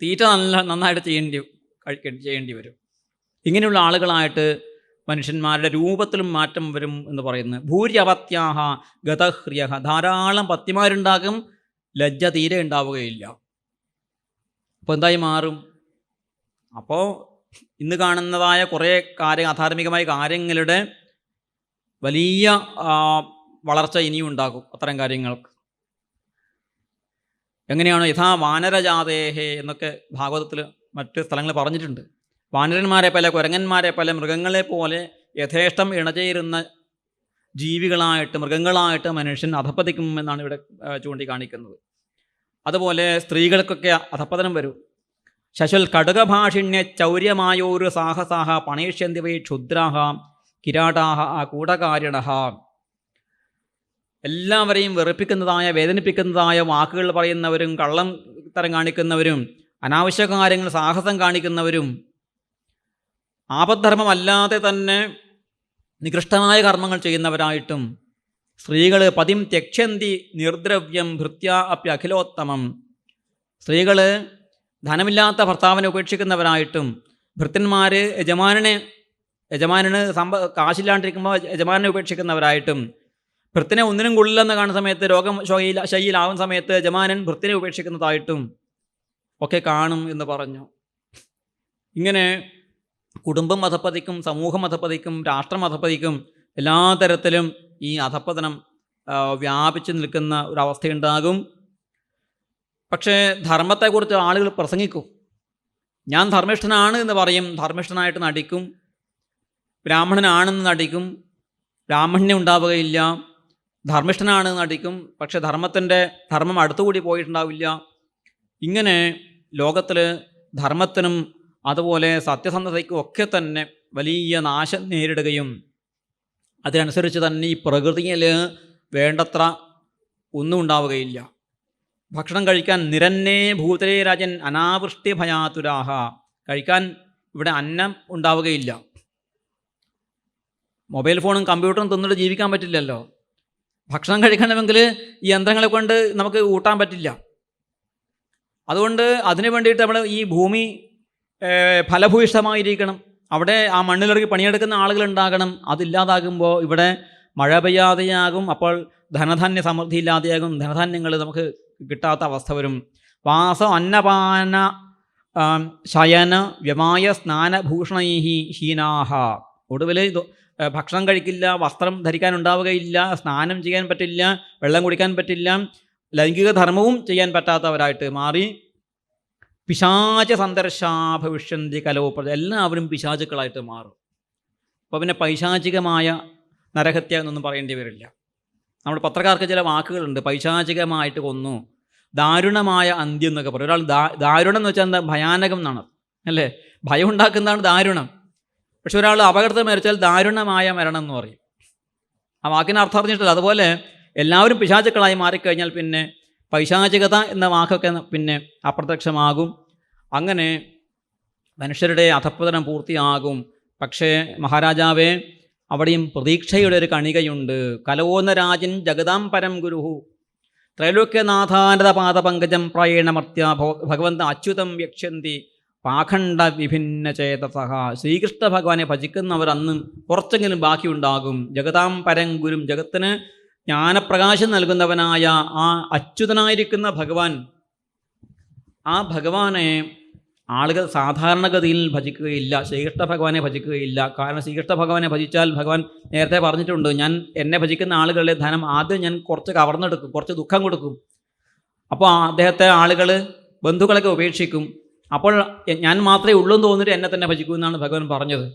തീറ്റ നന്നായിട്ട് ചെയ്യേണ്ടി വരും. ഇങ്ങനെയുള്ള ആളുകളായിട്ട് മനുഷ്യന്മാരുടെ രൂപത്തിലും മാറ്റം വരും എന്ന് പറയുന്നത്. ഭൂര്യപത്യാഹ ഗതഹ്രിയ ധാരാളം പത്നിമാരുണ്ടാകും, ലജ്ജ തീരെ ഉണ്ടാവുകയില്ല. അപ്പോൾ എന്തായി മാറും? അപ്പോൾ ഇന്ന് കാണുന്നതായ കുറേ അധാർമികമായ കാര്യങ്ങളുടെ വലിയ വളർച്ച ഇനിയും ഉണ്ടാകും അത്തരം കാര്യങ്ങൾക്ക്. എങ്ങനെയാണോ യഥാ വാനരജാതേഹേ എന്നൊക്കെ ഭാഗവതത്തിൽ മറ്റ് സ്ഥലങ്ങൾ പറഞ്ഞിട്ടുണ്ട്. വാനരന്മാരെ പോലെ, കുരങ്ങന്മാരെ പോലെ, മൃഗങ്ങളെ പോലെ യഥേഷ്ടം ഇണചേരുന്ന ജീവികളായിട്ട്, മൃഗങ്ങളായിട്ട് മനുഷ്യൻ അധപ്പതിക്കും എന്നാണ് ഇവിടെ ചൂണ്ടിക്കാണിക്കുന്നത്. അതുപോലെ സ്ത്രീകൾക്കൊക്കെ അധപ്പതനം വരും. ശശുൽ കടുകഭാഷിണ്യ ചൗര്യമായോരു സാഹസാഹ പണേഷ്യന്തി വൈ ക്ഷുദ്രാഹ കിരാടാഹ കൂടകാരിണഹ. എല്ലാവരെയും വെറുപ്പിക്കുന്നതായ, വേദനിപ്പിക്കുന്നതായ വാക്കുകൾ പറയുന്നവരും, കള്ളം തരം കാണിക്കുന്നവരും, അനാവശ്യ കാര്യങ്ങൾ സാഹസം കാണിക്കുന്നവരും, ആപദ്ധർമ്മമല്ലാതെ തന്നെ നികൃഷ്ടമായ കർമ്മങ്ങൾ ചെയ്യുന്നവരായിട്ടും, സ്ത്രീകൾ പതിം ത്യക്ഷന്തി നിർദ്രവ്യം ഭൃത്യ അപ്യഖിലോത്തമം. സ്ത്രീകൾ ധനമില്ലാത്ത ഭർത്താവിനെ ഉപേക്ഷിക്കുന്നവരായിട്ടും, ഭൃത്യന്മാർ യജമാനന് കാശില്ലാണ്ടിരിക്കുമ്പോൾ യജമാനെ ഉപേക്ഷിക്കുന്നവരായിട്ടും, ഭൃത്തിനെ ഒന്നിനും കൊള്ളില്ലെന്ന് കാണുന്ന സമയത്ത്, രോഗം ശൈലാവുന്ന സമയത്ത് യജമാനൻ ഭൃത്തിനെ ഉപേക്ഷിക്കുന്നതായിട്ടും ഒക്കെ കാണും എന്ന് പറഞ്ഞു. ഇങ്ങനെ കുടുംബം അധപ്പതിക്കും, സമൂഹം അധപ്പതിക്കും, രാഷ്ട്രം അധപ്പതിക്കും, എല്ലാ തരത്തിലും ഈ അധപ്പതനം വ്യാപിച്ചു നിൽക്കുന്ന ഒരവസ്ഥയുണ്ടാകും. പക്ഷേ ധർമ്മത്തെക്കുറിച്ച് ആളുകൾ പ്രസംഗിക്കും. ഞാൻ ധർമ്മിഷ്ഠനാണ് എന്ന് പറയും, ധർമ്മിഷ്ഠനായിട്ട് നടിക്കും. ബ്രാഹ്മണനാണെന്ന് നടിക്കും, ബ്രാഹ്മണ്യം ഉണ്ടാവുകയില്ല. ധർമ്മിഷ്ഠനാണെന്ന് നടിക്കും, പക്ഷെ ധർമ്മം അടുത്തുകൂടി പോയിട്ടുണ്ടാവില്ല. ഇങ്ങനെ ലോകത്തിൽ ധർമ്മത്തിനും അതുപോലെ സത്യസന്ധതയ്ക്കും ഒക്കെ തന്നെ വലിയ നാശം നേരിടുകയും, അതിനനുസരിച്ച് തന്നെ ഈ പ്രകൃതിയിൽ വേണ്ടത്ര ഒന്നും ഉണ്ടാവുകയില്ല. ഭക്ഷണം കഴിക്കാൻ നിരന്നേ ഭൂതരേ രാജൻ അനാവൃഷ്ടി ഭയാതുരാഹ. കഴിക്കാൻ ഇവിടെ അന്നം ഉണ്ടാവുകയില്ല. മൊബൈൽ ഫോണും കമ്പ്യൂട്ടറും തിന്നിട്ട് ജീവിക്കാൻ പറ്റില്ലല്ലോ. ഭക്ഷണം കഴിക്കണമെങ്കിൽ ഈ യന്ത്രങ്ങളെ കൊണ്ട് നമുക്ക് ഊട്ടാൻ പറ്റില്ല. അതുകൊണ്ട് അതിനു വേണ്ടിയിട്ട് നമ്മൾ ഈ ഭൂമി ഫലഭൂയിഷ്ഠമായിരിക്കണം. അവിടെ ആ മണ്ണിലിറങ്ങി പണിയെടുക്കുന്ന ആളുകൾ ഉണ്ടാകണം. അതില്ലാതാകുമ്പോൾ ഇവിടെ മഴ പെയ്യാതെയാകും. അപ്പോൾ ധനധാന്യ സമൃദ്ധി ഇല്ലാതെയാകും. ധനധാന്യങ്ങൾ നമുക്ക് കിട്ടാത്ത അവസ്ഥ വരും. വാസം അന്നപാന ശയന വ്യമായ സ്നാനഭൂഷണൈഹി ഹീനാഹ. ഒടുവിൽ ഭക്ഷണം കഴിക്കില്ല, വസ്ത്രം ധരിക്കാനുണ്ടാവുകയില്ല, സ്നാനം ചെയ്യാൻ പറ്റില്ല, വെള്ളം കുടിക്കാൻ പറ്റില്ല, ലൈംഗിക ധർമ്മവും ചെയ്യാൻ പറ്റാത്തവരായിട്ട് മാറി പിശാച സന്ദർശാ ഭവിഷ്യന്തി കലോപ്രജ. എല്ലാവരും പിശാചുക്കളായിട്ട് മാറും. അപ്പോൾ പിന്നെ പൈശാചികമായ നരഹത്യ എന്നൊന്നും പറയേണ്ടി വരില്ല. നമ്മുടെ പത്രക്കാർക്ക് ചില വാക്കുകളുണ്ട്. പൈശാചികമായിട്ട് കൊന്നു, ദാരുണമായ അന്ത്യം എന്നൊക്കെ പറയും. ഒരാൾ ദാരുണം എന്ന് വെച്ചാൽ എന്താ? ഭയാനകം എന്നാണ് അല്ലേ? ഭയം ഉണ്ടാക്കുന്നതാണ് ദാരുണം. പക്ഷെ ഒരാൾ അപകടത്തിൽ മരിച്ചാൽ ദാരുണമായ മരണം എന്ന് പറയും. ആ വാക്കിന് അർത്ഥം അറിഞ്ഞിട്ടില്ല. അതുപോലെ എല്ലാവരും പിശാചുക്കളായി മാറിക്കഴിഞ്ഞാൽ പിന്നെ പൈശാചികത എന്ന വാക്കൊക്കെ പിന്നെ അപ്രത്യക്ഷമാകും. അങ്ങനെ മനുഷ്യരുടെ അധപ്പതനം പൂർത്തിയാകും. പക്ഷേ മഹാരാജാവേ, അവിടെയും പ്രതീക്ഷയുടെ ഒരു കണികയുണ്ട്. കലോന്നരാജൻ ജഗതാം പരം ഗുരുഹു ത്രൈലോക്യനാഥാനത പാദപങ്കജം പ്രയേണമർത്യ ഭഗവന്ത അച്യുതം യക്ഷ്യന്തി പാഖണ്ഡ വിഭിന്ന ചേതസഹ. ശ്രീകൃഷ്ണ ഭഗവാനെ ഭജിക്കുന്നവർ അന്ന് കുറച്ചെങ്കിലും ബാക്കിയുണ്ടാകും. ജഗതാം പരം ഗുരും, ജഗത്തിന് ജ്ഞാനപ്രകാശം നൽകുന്നവനായ ആ അച്യുതനായിരിക്കുന്ന ഭഗവാൻ, ആ ഭഗവാനെ ആളുകൾ സാധാരണഗതിയിൽ ഭജിക്കുകയില്ല. ശ്രീകൃഷ്ണ ഭഗവാനെ ഭജിക്കുകയില്ല. കാരണം ശ്രീകൃഷ്ണ ഭഗവാനെ ഭജിച്ചാൽ ഭഗവാൻ നേരത്തെ പറഞ്ഞിട്ടുണ്ട്, ഞാൻ എന്നെ ഭജിക്കുന്ന ആളുകളുടെ ധനം ആദ്യം ഞാൻ കുറച്ച് കവർന്നെടുക്കും, കുറച്ച് ദുഃഖം കൊടുക്കും. അപ്പോൾ അദ്ദേഹത്തെ ആളുകൾ, ബന്ധുക്കളൊക്കെ ഉപേക്ഷിക്കും. അപ്പോൾ ഞാൻ മാത്രമേ ഉള്ളൂ എന്ന് തോന്നിയിട്ട് എന്നെ തന്നെ ഭജിക്കൂ എന്നാണ് ഭഗവാൻ പറഞ്ഞത്.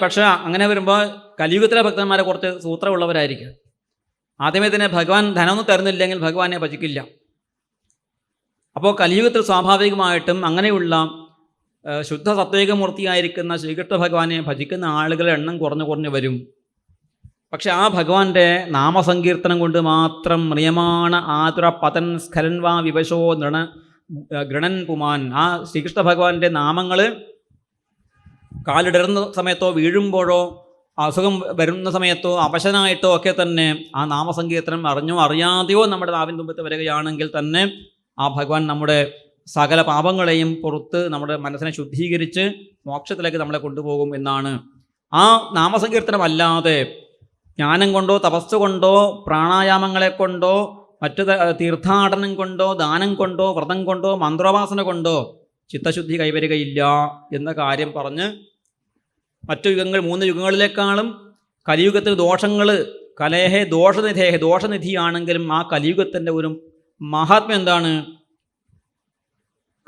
പക്ഷേ അങ്ങനെ വരുമ്പോൾ കലിയുഗത്തിലെ ഭക്തന്മാരെ കുറച്ച് സൂത്രമുള്ളവരായിരിക്കും. ആദ്യമേ തന്നെ ഭഗവാൻ ധനമൊന്നും തരുന്നില്ലെങ്കിൽ ഭഗവാനെ ഭജിക്കില്ല. അപ്പോൾ കലിയുഗത്തിൽ സ്വാഭാവികമായിട്ടും അങ്ങനെയുള്ള ശുദ്ധ സത്വികമൂർത്തിയായിരിക്കുന്ന ശ്രീകൃഷ്ണ ഭഗവാനെ ഭജിക്കുന്ന ആളുകളുടെ എണ്ണം കുറഞ്ഞു വരും. പക്ഷെ ആ ഭഗവാന്റെ നാമസങ്കീർത്തനം കൊണ്ട് മാത്രം മ്രിയമാണ ആതുര പതൻ സ്ഖലൻ വാ വിവശോ ഗൃണൻ പുമാൻ. ആ ശ്രീകൃഷ്ണ ഭഗവാന്റെ നാമങ്ങൾ കാലിടറുന്ന സമയത്തോ വീഴുമ്പോഴോ അസുഖം വരുന്ന സമയത്തോ അവശനായിട്ടോ ഒക്കെ തന്നെ ആ നാമസങ്കീർത്തനം അറിഞ്ഞോ അറിയാതെയോ നമ്മുടെ നാവിൻ തുമ്പത്ത് വരികയാണെങ്കിൽ തന്നെ ആ ഭഗവാൻ നമ്മുടെ സകല പാപങ്ങളെയും പുറത്ത് നമ്മുടെ മനസ്സിനെ ശുദ്ധീകരിച്ച് മോക്ഷത്തിലേക്ക് നമ്മളെ കൊണ്ടുപോകും എന്നാണ്. ആ നാമസങ്കീർത്തനമല്ലാതെ ജ്ഞാനം കൊണ്ടോ തപസ് കൊണ്ടോ പ്രാണായാമങ്ങളെ കൊണ്ടോ മറ്റു തീർത്ഥാടനം കൊണ്ടോ ദാനം കൊണ്ടോ വ്രതം കൊണ്ടോ മന്ത്രോപാസന കൊണ്ടോ ചിത്തശുദ്ധി കൈവരികയില്ല എന്ന കാര്യം പറഞ്ഞ് മറ്റു യുഗങ്ങൾ 3 യുഗങ്ങളിലേക്കാളും കലിയുഗത്തിൽ ദോഷങ്ങൾ കലേഹേ ദോഷനിധിയാണെങ്കിലും ആ കലിയുഗത്തിൻ്റെ ഒരു മഹാത്മ്യം എന്താണ്?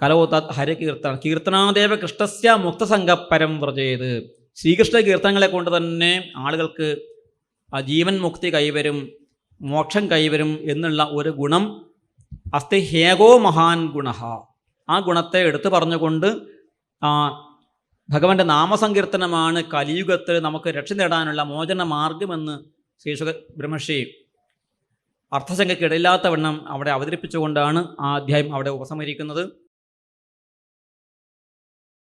കലോതാത് ഹരകീർത്തന കീർത്തനാദേവ കൃഷ്ണസ്യ മുക്തസംഗപരം വ്രജേത്. ശ്രീകൃഷ്ണ കീർത്തനങ്ങളെ കൊണ്ട് തന്നെ ആളുകൾക്ക് ആ ജീവൻ മുക്തി കൈവരും, മോക്ഷം കൈവരും എന്നുള്ള ഒരു ഗുണം അസ്തി ഹേകോ മഹാൻ ഗുണ. ആ ഗുണത്തെ എടുത്തു പറഞ്ഞുകൊണ്ട് ഭഗവാന്റെ നാമസങ്കീർത്തനമാണ് കലിയുഗത്തിൽ നമുക്ക് രക്ഷ നേടാനുള്ള മോചന മാർഗമെന്ന് ശ്രീശുക ബ്രഹ്മർഷി അർത്ഥശങ്കയ്ക്കിടയില്ലാത്ത വണ്ണം അവിടെ അവതരിപ്പിച്ചുകൊണ്ടാണ് ആ അധ്യായം അവിടെ ഉപസംഹരിക്കുന്നത്.